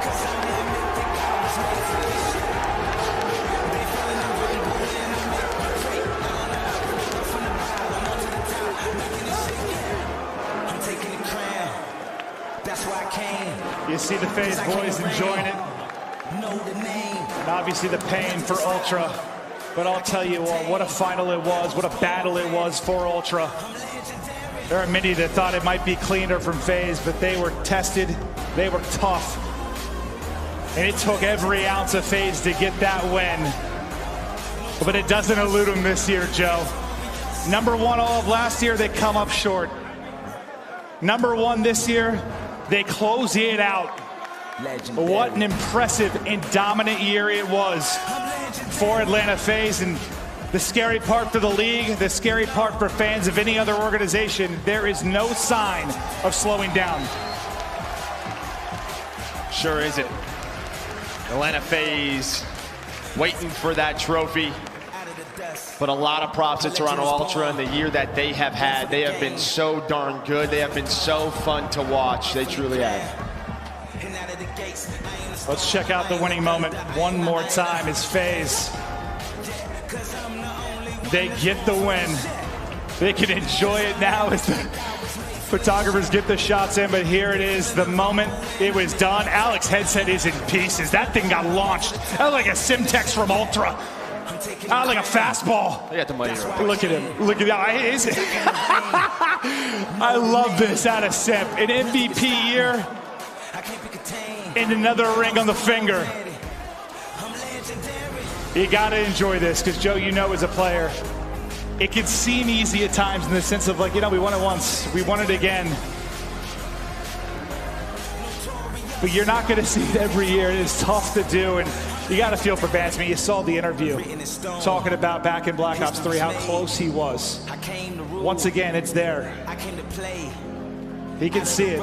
'Cause I'm the mythic. I was made for this shit. They feeling the wind blowing. I make my great. Up from the bottom onto the top. Making this shit, yeah. I'm taking the crown. That's why I came. You see the FaZe boys enjoying it. Know the name. And obviously the pain for Ultra. But I'll tell you what a final it was. What a battle it was for Ultra. There are many that thought it might be cleaner from FaZe, but they were tested. They were tough. And it took every ounce of FaZe to get that win. But it doesn't elude them this year, Joe. Number one all of last year, they come up short. Number one this year, they close it out. Legendary. What an impressive and dominant year it was for Atlanta FaZe. And the scary part for the league, the scary part for fans of any other organization, there is no sign of slowing down. Sure isn't. Atlanta FaZe waiting for that trophy. But a lot of props to Toronto Ultra in the year that they have had. They have been so darn good. They have been so fun to watch. They truly have. Let's check out the winning moment one more time as FaZe. They get the win. They can enjoy it now as the photographers get the shots in, but here it is, the moment it was done. Alex headset is in pieces. That thing got launched. That was like a Simtex from Ultra. Like a fastball. They got the money right. Look at him. Look at that. I love this out of Simp. An MVP year and another ring on the finger. You got to enjoy this because, Joe, you know as a player, it can seem easy at times in the sense of like, you know, we won it once. We won it again. but you're not going to see it every year. It is tough to do, and you got to feel for Vance. I mean, you saw the interview talking about back in Black Ops 3 how close he was. Once again, it's there. He can see it,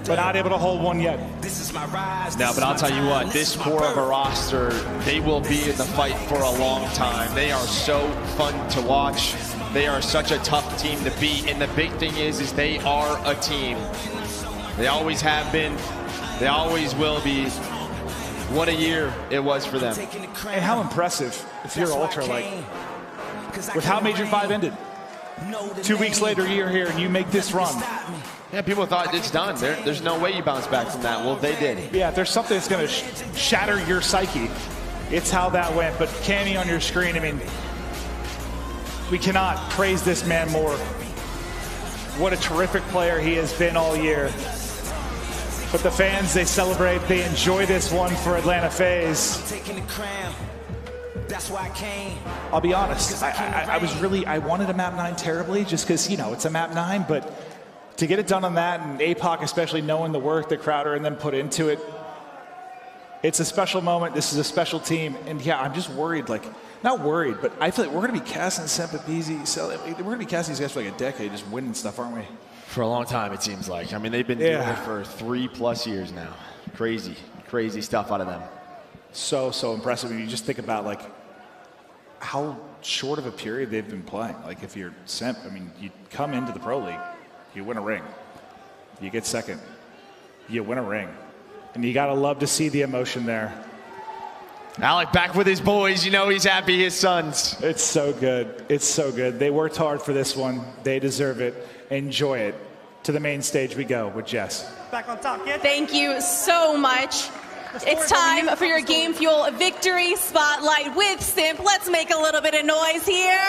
but not able to hold one yet. No, but I'll tell you what, this core of a roster, they will be in the fight for a long time. They are so fun to watch. They are such a tough team to beat, and the big thing is they are a team. They always have been. They always will be. What a year it was for them. And how impressive, if you're Ultra, like, with how Major 5 ended. 2 weeks later, you're here and you make this run. Yeah, people thought it's done. There's no way you bounce back from that. Well, they did. Yeah, if there's something that's going to shatter your psyche, it's how that went. But Cammy on your screen, I mean, we cannot praise this man more. What a terrific player he has been all year. But the fans, they celebrate, they enjoy this one for Atlanta FaZe. I'll be honest, I wanted a map 9 terribly just because, you know, it's a map 9, but to get it done on that, and APOC especially knowing the work that Crowder and them put into it, it's a special moment. This is a special team, and yeah, I'm just worried, like, not worried, but I feel like we're going to be casting Semp at BZ, so we're going to be casting these guys for like a decade, just winning stuff, aren't we? For a long time, it seems like. I mean, they've been doing it for 3+ years now. Crazy, crazy stuff out of them. So impressive. When you just think about, like, how short of a period they've been playing. Like, if you're Semp, I mean, you come into the Pro League, you win a ring, you get second, you win a ring, and you got to love to see the emotion there. Alec back with his boys. You know he's happy, his sons. It's so good. It's so good. They worked hard for this one. They deserve it. Enjoy it. To the main stage we go with Jess. Back on top, kid. Thank you so much. It's time for your Game Fuel Victory Spotlight with Simp. Let's make a little bit of noise here.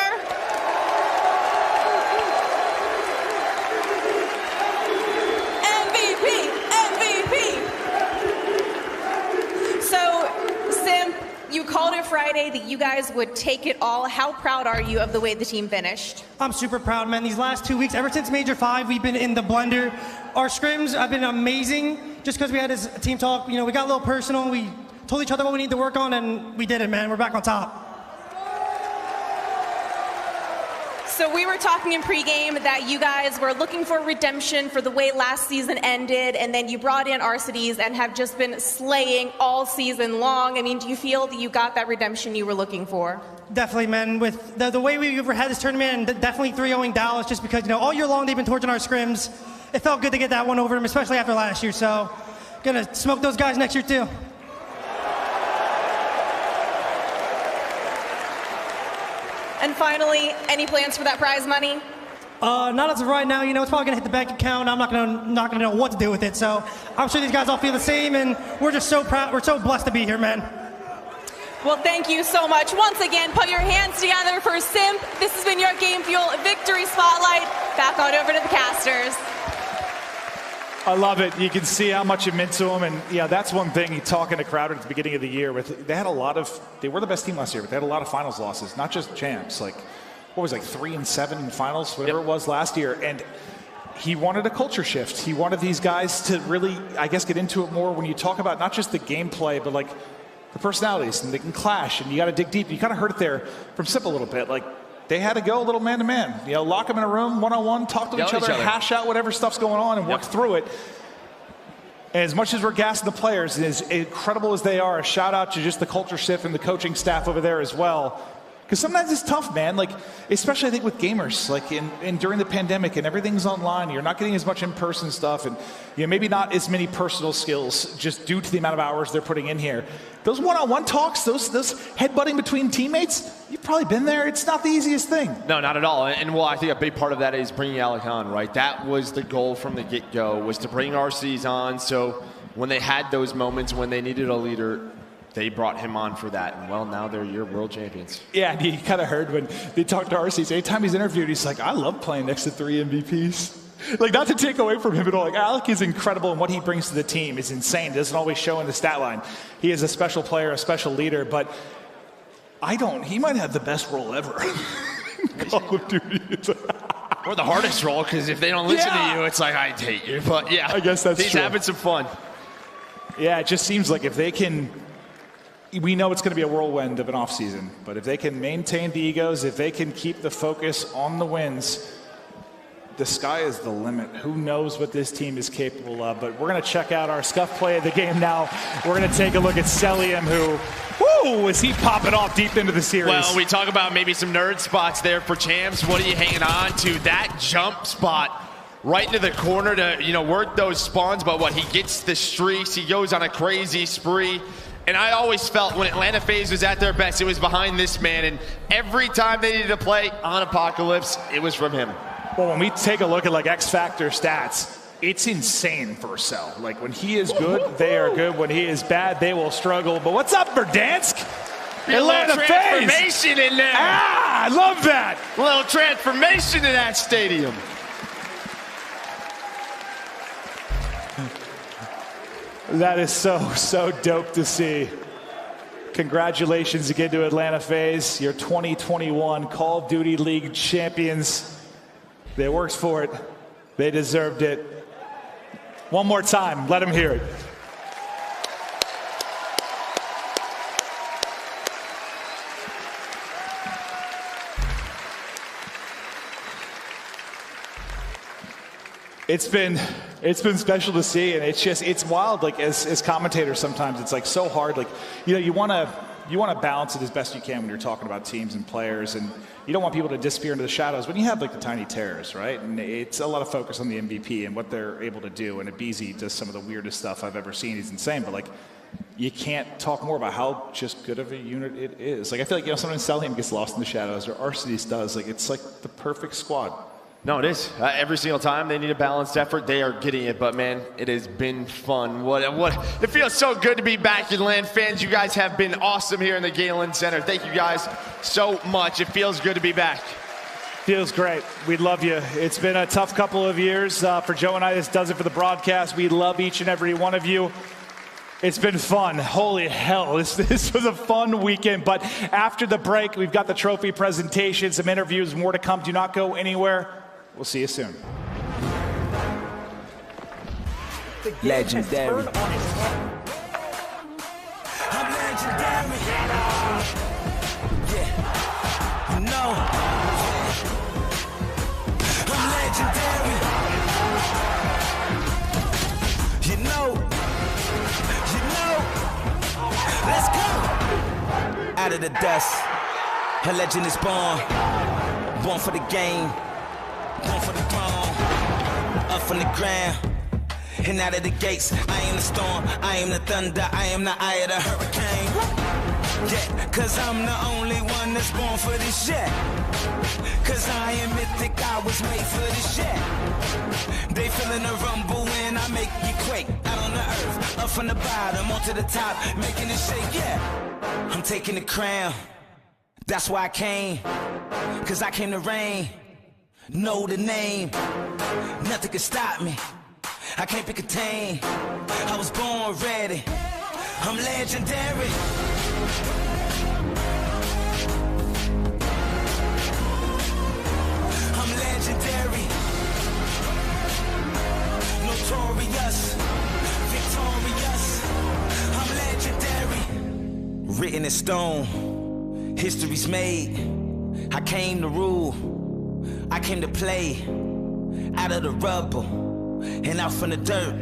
So, Simp, you called it Friday that you guys would take it all. How proud are you of the way the team finished? I'm super proud, man. These last 2 weeks, ever since Major 5, we've been in the blender. Our scrims have been amazing just because we had this team talk. You know, we got a little personal. We told each other what we need to work on, and we did it, man. We're back on top. So we were talking in pregame that you guys were looking for redemption for the way last season ended, and then you brought in Arcides and have just been slaying all season long. I mean, do you feel that you got that redemption you were looking for? Definitely, man. With the way we ever had this tournament, and definitely 3-0ing Dallas, just because, you know, all year long they've been torching our scrims. It felt good to get that one over them, especially after last year. So, gonna smoke those guys next year too. And finally, any plans for that prize money? Not as of right now. You know, it's probably gonna hit the bank account. I'm not gonna know what to do with it. So I'm sure these guys all feel the same, and we're just so proud. We're so blessed to be here, man. Well, thank you so much. Once again, put your hands together for Simp. This has been your Game Fuel Victory Spotlight. Back on over to the casters. I love it. You can see how much it meant to him, and yeah, that's one thing. Talking to Crowder at the beginning of the year, they had a lot of. They were the best team last year, but they had a lot of finals losses, not just champs. Like, what was it, like 3-7 in finals, whatever it was last year, and he wanted a culture shift. He wanted these guys to really, I guess, get into it more. When you talk about not just the gameplay, but like the personalities, and they can clash, and you got to dig deep. You kind of heard it there from Sip a little bit, like. They had to go a little man-to-man. You know, lock them in a room, one-on-one, talk to each other, hash out whatever stuff's going on, and work through it. And as much as we're gassing the players, and as incredible as they are, a shout-out to just the culture shift and the coaching staff over there as well. Because sometimes it's tough, man. Like, especially I think with gamers, like in during the pandemic and everything's online, you're not getting as much in-person stuff, and you know, maybe not as many personal skills just due to the amount of hours they're putting in here. Those one-on-one talks, those headbutting between teammates, you've probably been there. It's not the easiest thing. No, not at all. And well, I think a big part of that is bringing Alec on, right? That was the goal from the get-go, was to bring RCs on. So when they had those moments when they needed a leader, they brought him on for that. And well, now they're your world champions. Yeah, and you kind of heard when they talked to RCs, anytime he's interviewed, he's like, I love playing next to 3 MVPs. Like, not to take away from him at all. Like, Alec is incredible, and what he brings to the team is insane. It doesn't always show in the stat line. He is a special player, a special leader, but he might have the best role ever in Call of Duty. Or the hardest role, because if they don't listen to you, it's like, I hate you. But yeah, I guess that's he's true. having some fun. Yeah, it just seems like if they can, we know it's going to be a whirlwind of an offseason, but if they can maintain the egos, if they can keep the focus on the wins, the sky is the limit. Who knows what this team is capable of? But we're going to check out our scuff play of the game now. We're going to take a look at Celium, who, whoo, is he popping off deep into the series? Well, we talk about maybe some nerd spots there for champs. What are you hanging on to? That jump spot right into the corner to, you know, work those spawns. But what, he gets the streaks. He goes on a crazy spree. And I always felt when Atlanta FaZe was at their best, it was behind this man. And every time they needed to play on Apocalypse, it was from him. Well, when we take a look at like X Factor stats, it's insane for Cell. Like when he is good, they are good. When he is bad, they will struggle. But what's up, Verdansk? Atlanta FaZe. Transformation in there. Ah, I love that. A little transformation in that stadium. That is so dope to see. Congratulations again to Atlanta FaZe, your 2021 Call of Duty League champions. They worked for it. They deserved it. One more time, let them hear it. It's been special to see, and it's wild. Like as commentators, sometimes it's like so hard. Like, you know, you want to balance it as best you can when you're talking about teams and players, and you don't want people to disappear into the shadows. When you have like the tiny terrors, right? And it's a lot of focus on the MVP and what they're able to do. And Abizi does some of the weirdest stuff I've ever seen. He's insane, but like, you can't talk more about how just good of a unit it is. Like, I feel like, you know, sometimes Celium gets lost in the shadows, or Arcitys does. Like, it's like the perfect squad. No, it is. Every single time they need a balanced effort, they are getting it. But man, it has been fun. It feels so good to be back in LAN. Fans, you guys have been awesome here in the Galen Center. Thank you guys so much. It feels good to be back. Feels great. We love you. It's been a tough couple of years. For Joe and I, this does it for the broadcast. We love each and every one of you. It's been fun. Holy hell, this was a fun weekend. But after the break, we've got the trophy presentation, some interviews, more to come. Do not go anywhere. We'll see you soon. Legendary. I'm legendary. Yeah, you know. I'm legendary. You know. Let's go. Out of the dust, a legend is born. Born for the game. Born for the throne, up from the ground, and out of the gates. I am the storm, I am the thunder, I am the eye of the hurricane. Yeah, cause I'm the only one that's born for this shit. Cause I am mythic, I was made for this shit. They feeling the rumble when I make you quake. Out on the earth, up from the bottom, onto the top, making it shake, yeah. I'm taking the crown, that's why I came. Cause I came to reign. Know the name, nothing can stop me. I can't be contained. I was born ready. I'm legendary. I'm legendary. Notorious, victorious. I'm legendary. Written in stone, history's made. I came to rule. I came to play out of the rubble and out from the dirt.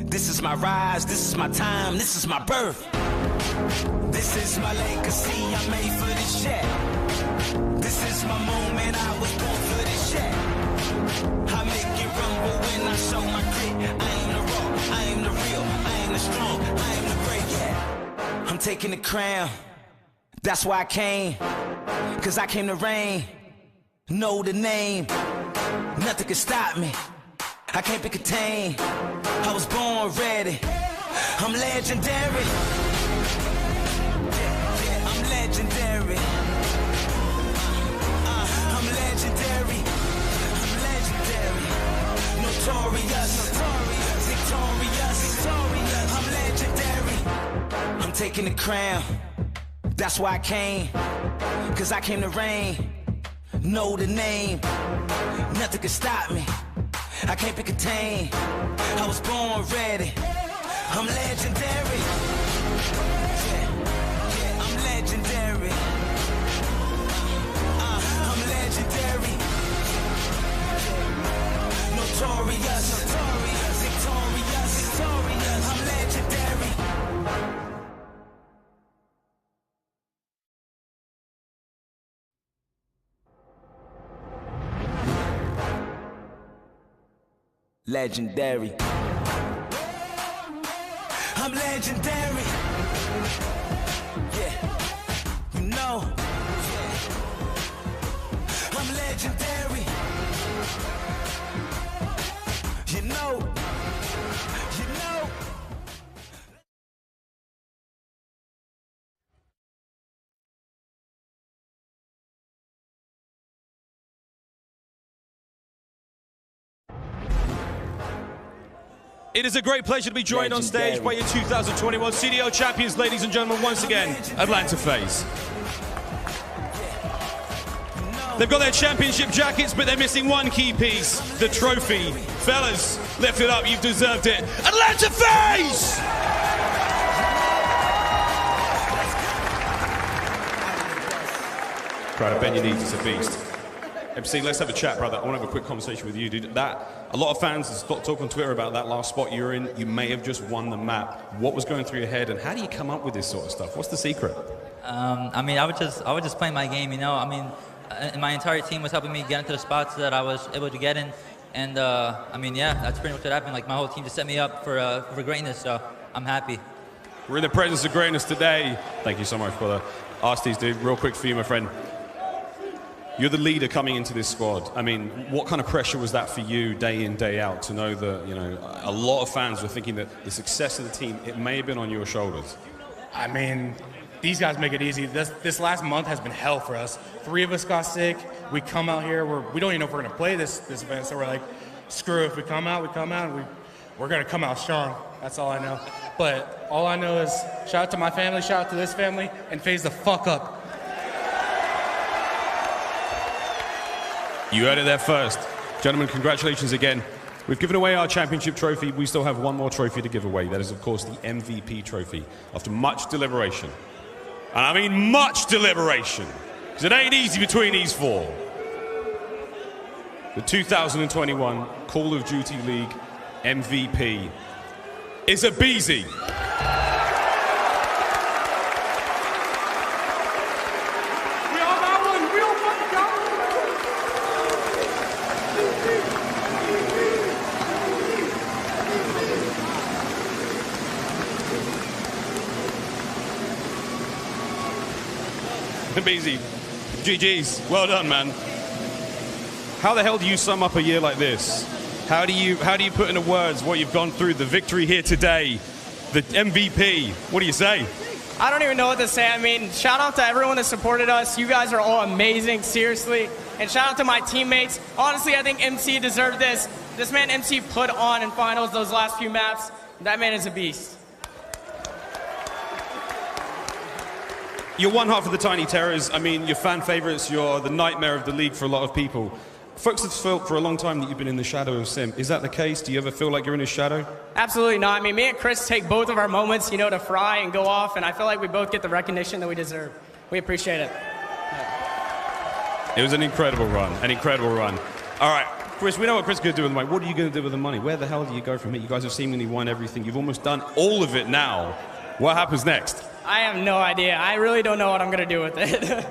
This is my rise, this is my time, this is my birth. This is my legacy, I'm made for this shit. This is my moment, I was born for this shit. I make it rumble when I show my grit. I am the raw, I am the real, I am the strong, I am the great, yeah. I'm taking the crown, that's why I came. Cause I came to reign. Know the name, nothing can stop me. I can't be contained. I was born ready. I'm legendary. Yeah, I'm legendary. I'm legendary. I'm legendary. Notorious, victorious. I'm legendary. I'm taking the crown. That's why I came. Cause I came to reign. know the name. Nothing can stop me. I can't be contained. I was born ready. I'm legendary. Yeah, I'm legendary. I'm legendary. Notorious, victorious. I'm legendary. Legendary. I'm legendary. Yeah, you know. I'm legendary. You know. You know. It is a great pleasure to be joined on stage by your 2021 CDL champions, ladies and gentlemen, once again, Atlanta FaZe. They've got their championship jackets, but they're missing one key piece, the trophy. Fellas, lift it up, you've deserved it. Atlanta FaZe! Crowd, bend your knees, it's a beast. MC, let's have a chat, brother. I want to have a quick conversation with you, dude. A lot of fans talk on Twitter about that last spot you're in. You may have just won the map. What was going through your head, and how do you come up with this sort of stuff? What's the secret? I mean, I was just playing my game, you know. I mean, my entire team was helping me get into the spots that I was able to get in, and I mean, yeah, that's pretty much what happened. Like, my whole team just set me up for greatness, so I'm happy. We're in the presence of greatness today. Thank you so much, brother. Arsties, dude, real quick for you, my friend. You're the leader coming into this squad. I mean, what kind of pressure was that for you day in, day out, to know that, you know, a lot of fans were thinking that the success of the team, it may have been on your shoulders? I mean, these guys make it easy. This last month has been hell for us. 3 of us got sick. We come out here, we don't even know if we're going to play this event, so we're like, screw it. If we come out, and we're going to come out strong. That's all I know. But all I know is shout out to my family, shout out to this family, and FaZe the fuck up. You heard it there first. Gentlemen, congratulations again. We've given away our championship trophy. We still have one more trophy to give away. That is, of course, the MVP trophy. After much deliberation, and I mean much deliberation, because it ain't easy between these 4. The 2021 Call of Duty League MVP is a Beezy. Beezy, GG's, well done, man. How the hell do you sum up a year like this? How do you put into words what you've gone through, the victory here today, the MVP? What do you say? I don't even know what to say. I mean, shout out to everyone that supported us. You guys are all amazing, seriously. And shout out to my teammates. Honestly, I think MC deserved this. This man MC put on in finals those last few maps. That man is a beast. You're one half of the Tiny Terrors. I mean, you're fan favorites. You're the nightmare of the league for a lot of people. Folks have felt for a long time that you've been in the shadow of Sim. Is that the case? Do you ever feel like you're in his shadow? Absolutely not. I mean, me and Chris take both of our moments, you know, to fry and go off, and I feel like we both get the recognition that we deserve. We appreciate it. It was an incredible run, All right, Chris, we know what Chris is going to do with the money. What are you going to do with the money? Where the hell do you go from here? You guys have seemingly won everything. You've almost done all of it now. What happens next? I have no idea. I really don't know what I'm going to do with it.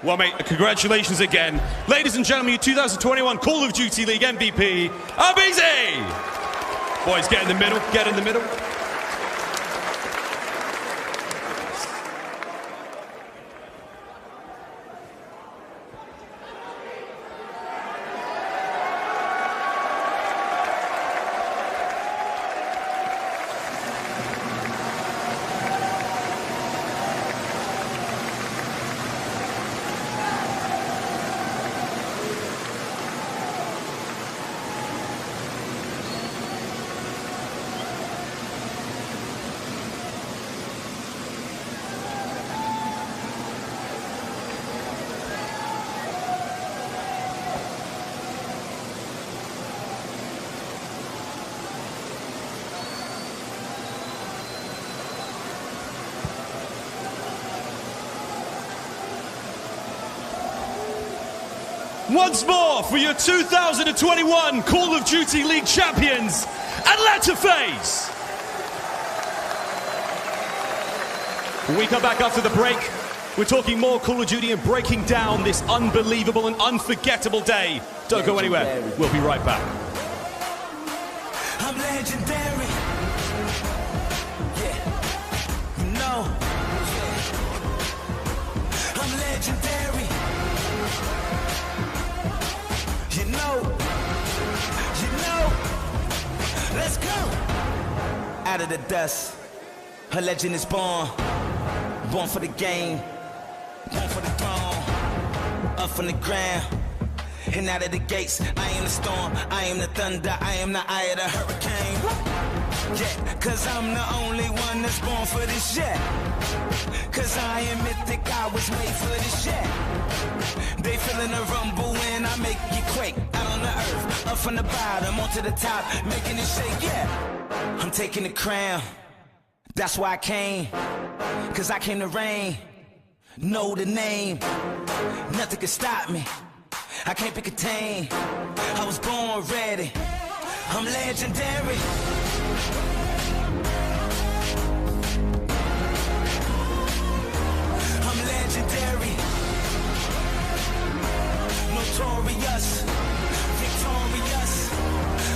Well, mate, congratulations again. Ladies and gentlemen, your 2021 Call of Duty League MVP, Abizi! Boys, get in the middle, get in the middle. once more for your 2021 Call of Duty League champions, Atlanta FaZe. When we come back after the break, we're talking more Call of Duty and breaking down this unbelievable and unforgettable day. Don't go anywhere. We'll be right back. I'm legendary. Yeah, you know. I'm legendary. You know. Let's go. Out of the dust, a legend is born. Born for the game. Born for the throne, up from the ground, and out of the gates. I am the storm, I am the thunder, I am the eye of the hurricane. Yeah, cause I'm the only one that's born for this shit. Cause I am mythic, I was made for this shit. They feeling the rumble when I make you quake. Out on the earth, up from the bottom, onto the top, making it shake, yeah. I'm taking the crown, that's why I came. Cause I came to reign. Know the name, nothing can stop me. I can't be contained. I was born ready. I'm legendary. I'm legendary. Notorious, victorious.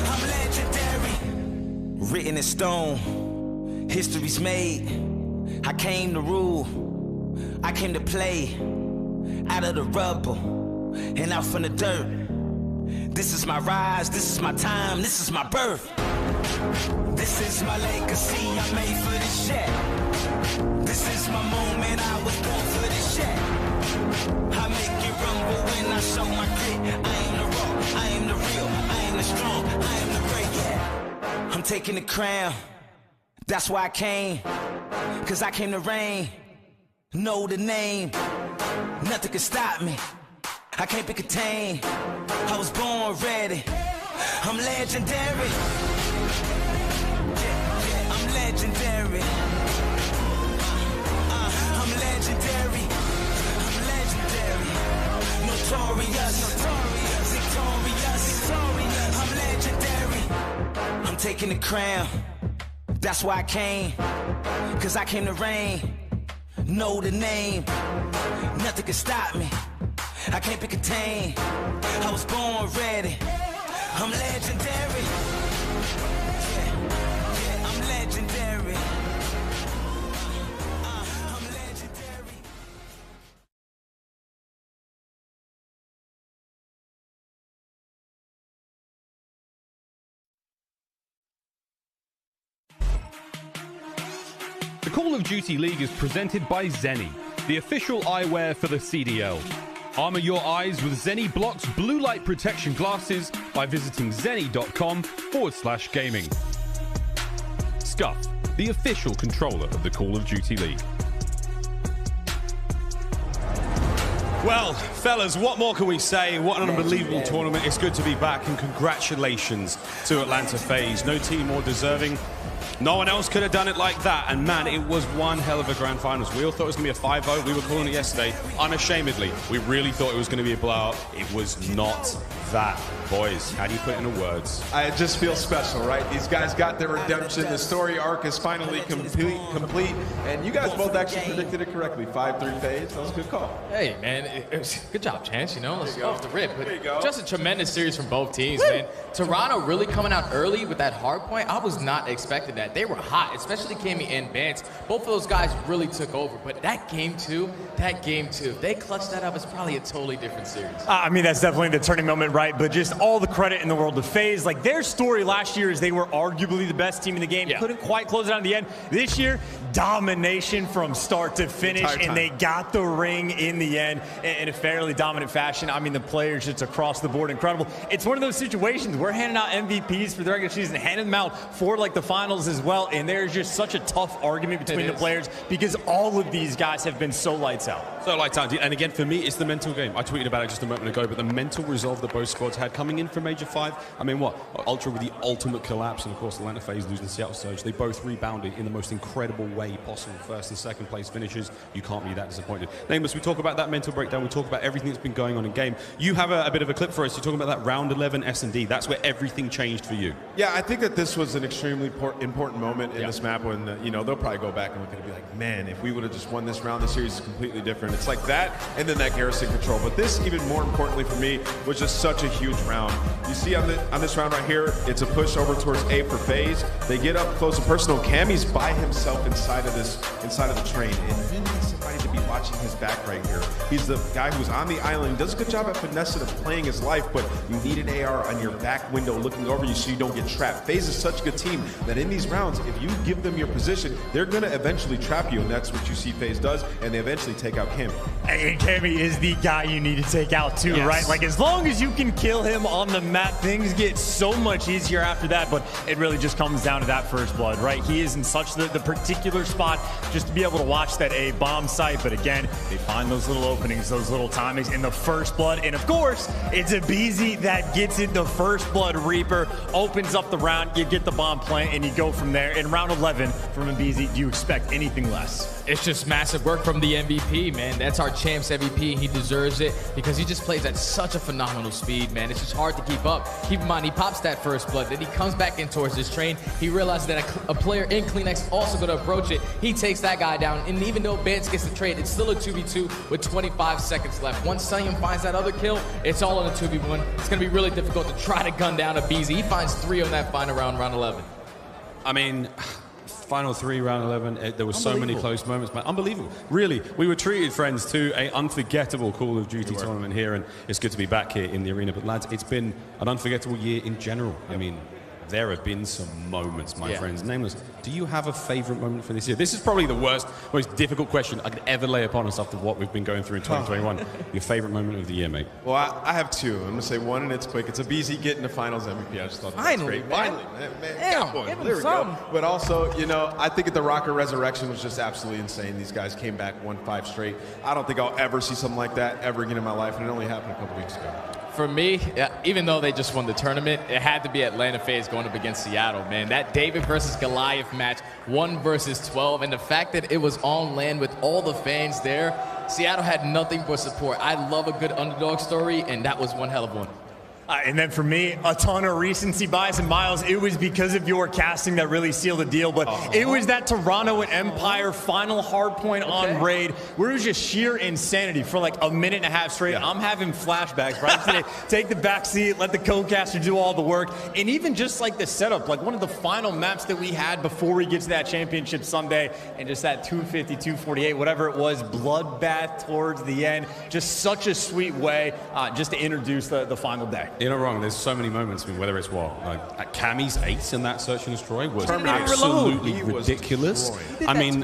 I'm legendary. Written in stone, history's made. I came to rule. I came to play out of the rubble and out from the dirt. This is my rise, this is my time, this is my birth. This is my legacy, I'm made for this shit. This is my moment, I was born for this shit. I make it rumble when I show my grit. I am the raw, I am the real, I am the strong, I am the great, yeah. I'm taking the crown, that's why I came. Cause I came to reign. Know the name, nothing can stop me. I can't be contained. I was born ready. I'm legendary. Yeah, I'm legendary. I'm legendary. I'm legendary. Notorious, victorious. I'm legendary. I'm taking the crown. That's why I came. Cause I came to reign. Know the name, nothing can stop me. I can't be contained. I was born ready. I'm legendary. Yeah, I'm legendary. I'm legendary. The Call of Duty League is presented by Zenni, the official eyewear for the CDL. Armor your eyes with Zenni Blocks blue light protection glasses by visiting zenni.com/gaming. Scuff, the official controller of the Call of Duty League. Well, fellas, what more can we say? What an unbelievable tournament. It's good to be back, and congratulations to Atlanta FaZe. No team more deserving. No one else could have done it like that, and man, it was one hell of a grand finals. We all thought it was going to be a 5-0. We were calling it yesterday, unashamedly. We really thought it was going to be a blowout. It was not that. Boys, how do you put it into words? It just feels special, right? These guys got their redemption. The story arc is finally complete, and you guys both actually predicted it correctly. 5-3 FaZe. That was a good call. Hey, man, it was good job, Chance. You know, let's go off the rip. But just a tremendous series from both teams, man. Toronto really coming out early with that hard point. I was not expecting that. They were hot, especially Cammy and Vance. Both of those guys really took over. But that game two, if they clutched that up, it's probably a totally different series. I mean, that's definitely the turning moment, right? But just all the credit in the world to FaZe. Like, their story last year is they were arguably the best team in the game. Yeah. Couldn't quite close it out in the end. This year, domination from start to finish, and they got the ring in the end in a fairly dominant fashion. I mean, the players just across the board, incredible. It's one of those situations we're handing out MVPs for the regular season, handing them out for like the finals as well, and there's just such a tough argument between the players because all of these guys have been so lights out. So lights out, and again, for me, it's the mental game. I tweeted about it just a moment ago, but the mental resolve that both squads had coming in from Major 5. I mean, what? Ultra with the ultimate collapse, and of course, Atlanta FaZe losing the Seattle Surge. They both rebounded in the most incredible way possible. First and second place finishes. You can't be that disappointed. Nameless, we talk about that mental break. breakdown. We talk about everything that's been going on in game. You have a bit of a clip for us. You're talking about that round 11 S&D. That's where everything changed for you. Yeah, I think that this was an extremely important moment in this map when, they'll probably go back and look at it and be like, man, if we would have just won this round, the series is completely different. It's like that, and then that garrison control. But this, even more importantly for me, was just such a huge round. You see on this round right here, it's a push over towards A for FaZe. They get up close and personal. Cammy's by himself inside of the train, and Vin needs somebody to be watching his back right here. He's the guy who's on the island. He does a good job at finessing of playing his life, but you need an AR on your back window looking over you so you don't get trapped. FaZe is such a good team that in these rounds, if you give them your position, they're going to eventually trap you, and that's what you see FaZe does, and they eventually take out Cammy. And Cammy is the guy you need to take out too, right? Like, as long as you can kill him on the map, things get so much easier after that, but it really just comes down to that first blood, right? He is in such the particular spot just to be able to watch that A bomb site, but again, they find those little openings, those little timings in the first blood, and of course, it's a BZ that gets it. The first blood Reaper opens up the round, you get the bomb plant, and you go from there. In round 11 from a BZ, do you expect anything less? It's just massive work from the MVP, man. That's our champs MVP. He deserves it because he just plays at such a phenomenal speed, man. It's just hard to keep up. Keep in mind, he pops that first blood, then he comes back in towards this train. He realizes that a player in CleanX is also going to approach it. He takes that guy down, and even though Bance gets the trade, it's still a 2v2 with 25 seconds left. Once Sungyeon finds that other kill, it's all in a 2v1. It's going to be really difficult to try to gun down a BZ. He finds 3 on that final round, round 11. I mean, final 3, round 11, there were so many close moments, man. Unbelievable. Really, we were treated, friends, to an unforgettable Call of Duty tournament here, and it's good to be back here in the arena. But lads, it's been an unforgettable year in general. I mean, there have been some moments, my friends. Nameless, do you have a favorite moment for this year? This is probably the worst, most difficult question I could ever lay upon us after what we've been going through in 2021. Your favorite moment of the year, mate? Well, I have 2. I'm going to say one, and it's quick. It's a BZ getting the finals MVP. I just thought that was great. Finally, man. Got one. There we go. But also, I think the Rocket Resurrection was just absolutely insane. These guys came back, won 5 straight. I don't think I'll ever see something like that ever again in my life, and it only happened a couple weeks ago. For me, even though they just won the tournament, it had to be Atlanta FaZe going up against Seattle, man. That David versus Goliath match, 1 versus 12, and the fact that it was on land with all the fans there, Seattle had nothing but support. I love a good underdog story, and that was one hell of one. And then for me, a ton of recency bias. And Miles, it was because of your casting that really sealed the deal. But it was that Toronto and Empire final hardpoint on Raid, where it was just sheer insanity for like a minute and a half straight. I'm having flashbacks, right? So they take the back seat, let the co-caster do all the work. And even just like the setup, like one of the final maps that we had before we get to that championship Sunday, and just that 250, 248, whatever it was, bloodbath towards the end. Just such a sweet way just to introduce the final day. You're not wrong. There's so many moments. I mean, whether it's like Cammy's ace in that search and destroy was absolutely ridiculous. I mean,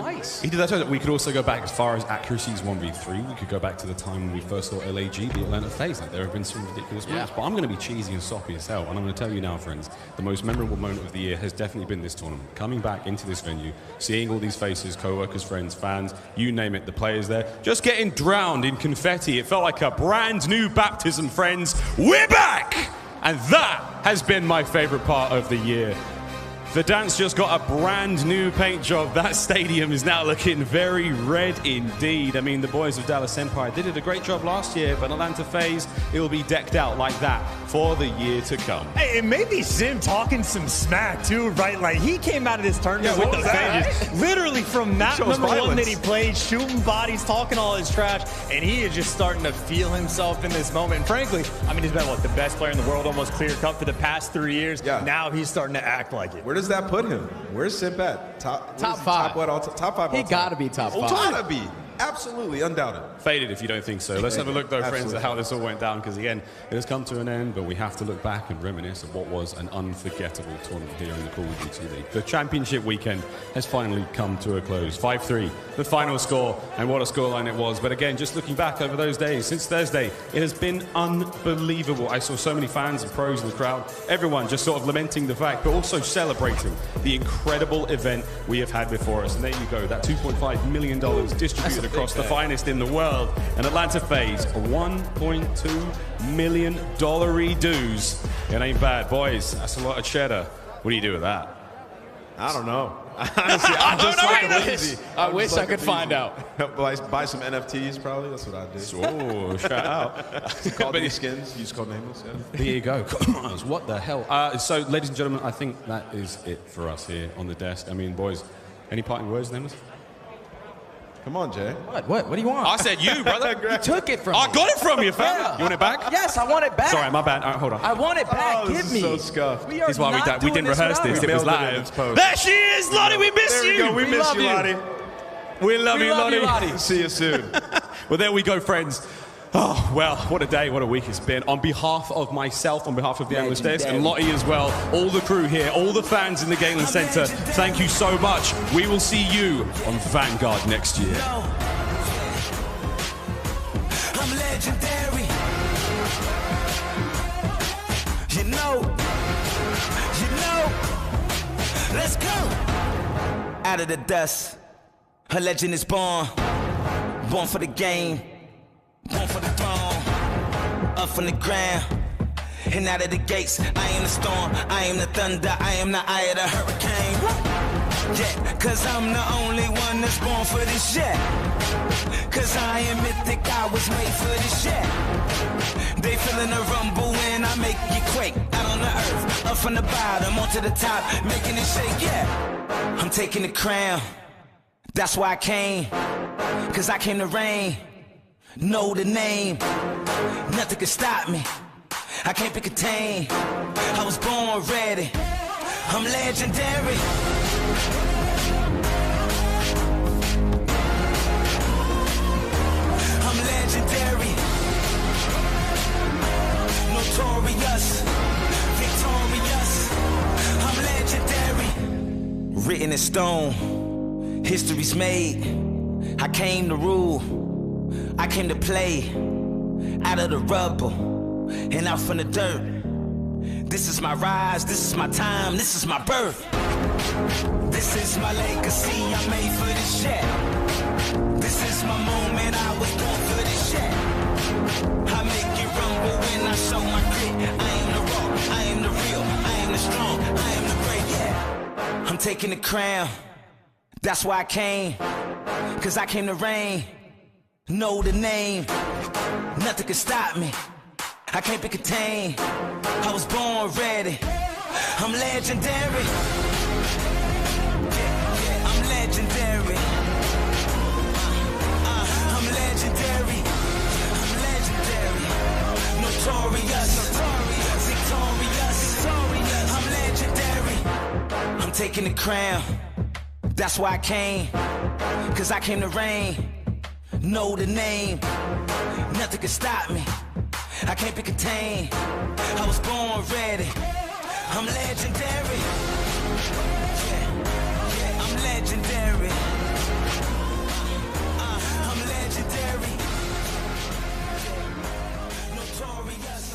he did that twice. We could also go back as far as accuracies 1v3. We could go back to the time when we first saw LAG beat Atlanta FaZe. Like, there have been some ridiculous moments. But I'm going to be cheesy and soppy as hell. And I'm going to tell you now, friends, the most memorable moment of the year has definitely been this tournament. Coming back into this venue, seeing all these faces, co-workers, friends, fans, you name it, the players there, just getting drowned in confetti. It felt like a brand new baptism, friends. We're back! And that has been my favorite part of the year. The dance just got a brand new paint job. That stadium is now looking very red indeed. I mean, the boys of Dallas Empire did a great job last year, but Atlanta FaZe, it will be decked out like that for the year to come. Hey, it may be Sim talking some smack too, right? Like, he came out of this tournament with the fans, literally from map number 1 that he played, shooting bodies, talking all his trash, and he is just starting to feel himself in this moment. And frankly, I mean, he's been, the best player in the world, almost clear-cut for the past 3 years. Now he's starting to act like it. Where does that put him? Where's Simp at? Top 5. Top 5 all He gotta be top 5. Gotta be. Absolutely, undoubted. Faded if you don't think so. Let's have a look, though, friends, at how this all went down, because, again, it has come to an end, but we have to look back and reminisce of what was an unforgettable tournament here in the Call of Duty League. The championship weekend has finally come to a close. 5-3, the final score, and what a scoreline it was. But, again, just looking back over those days, since Thursday, it has been unbelievable. I saw so many fans and pros in the crowd, everyone just sort of lamenting the fact, but also celebrating the incredible event we have had before us. And there you go, that $2.5 million distributed across the finest in the world. And Atlanta FaZe, $1.2 million dues. It ain't bad, boys. That's a lot of cheddar. What do you do with that? I don't know. Honestly, I'm just like a lazy. I wish I could find out. Buy some NFTs, probably. That's what I do. Oh, shout out. Call these skins. You just call nameless. Yeah. There you go. What the hell? So, ladies and gentlemen, I think that is it for us here on the desk. I mean, boys, any parting words, nameless? Come on, Jay. What do you want? I said you, brother. You took it from me. I got it from you, fam. Yeah. You want it back? Yes, I want it back. Sorry, my bad. All right, hold on. I want it back. Give me. So scuffed. We are This is why not we doing didn't rehearse without this. her. It was Mailed it in live. its post. There she is, Lottie. We miss There we you. go. We miss love you, you. Lottie. We love We you, love Lottie. you, Lottie. See you soon. Well, there we go, friends. Oh, well, what a day, what a week it's been. On behalf of myself, on behalf of the Analyst Desk, and Lottie as well, all the crew here, all the fans in the Galen Center, thank you so much. We will see you on Vanguard next year. I'm legendary. You know. Let's go. Out of the dust, a legend is born. Born for the game, born for the throne. Up from the ground, and out of the gates. I am the storm, I am the thunder, I am the eye of the hurricane. Yeah, cause I'm the only one that's born for this shit. Cause I am mythic, I was made for this shit. They feeling the rumble when I make you quake. Out on the earth, up from the bottom, onto the top, making it shake, yeah. I'm taking the crown, that's why I came. Cause I came to reign, know the name. Nothing can stop me, I can't be contained. I was born ready, I'm legendary. I'm legendary, notorious, victorious. I'm legendary. Written in stone, history's made. I came to rule, I came to play. Out of the rubble and out from the dirt. This is my rise, this is my time, this is my birth. This is my legacy, I'm made for this shit. This is my moment, I was born for this shit. I make it rumble when I show my grit. I am the raw, I am the real, I am the strong, I am the great, yeah. I'm taking the crown, that's why I came. Cause I came to reign, know the name. Nothing can stop me, I can't be contained. I was born ready, I'm legendary. I'm legendary. I'm legendary. I'm legendary. Notorious. Victorious. I'm legendary. I'm taking the crown, that's why I came. Cause I came to reign, know the name. Nothing can stop me, I can't be contained. I was born ready, I'm legendary. I'm legendary. I'm legendary. Notorious.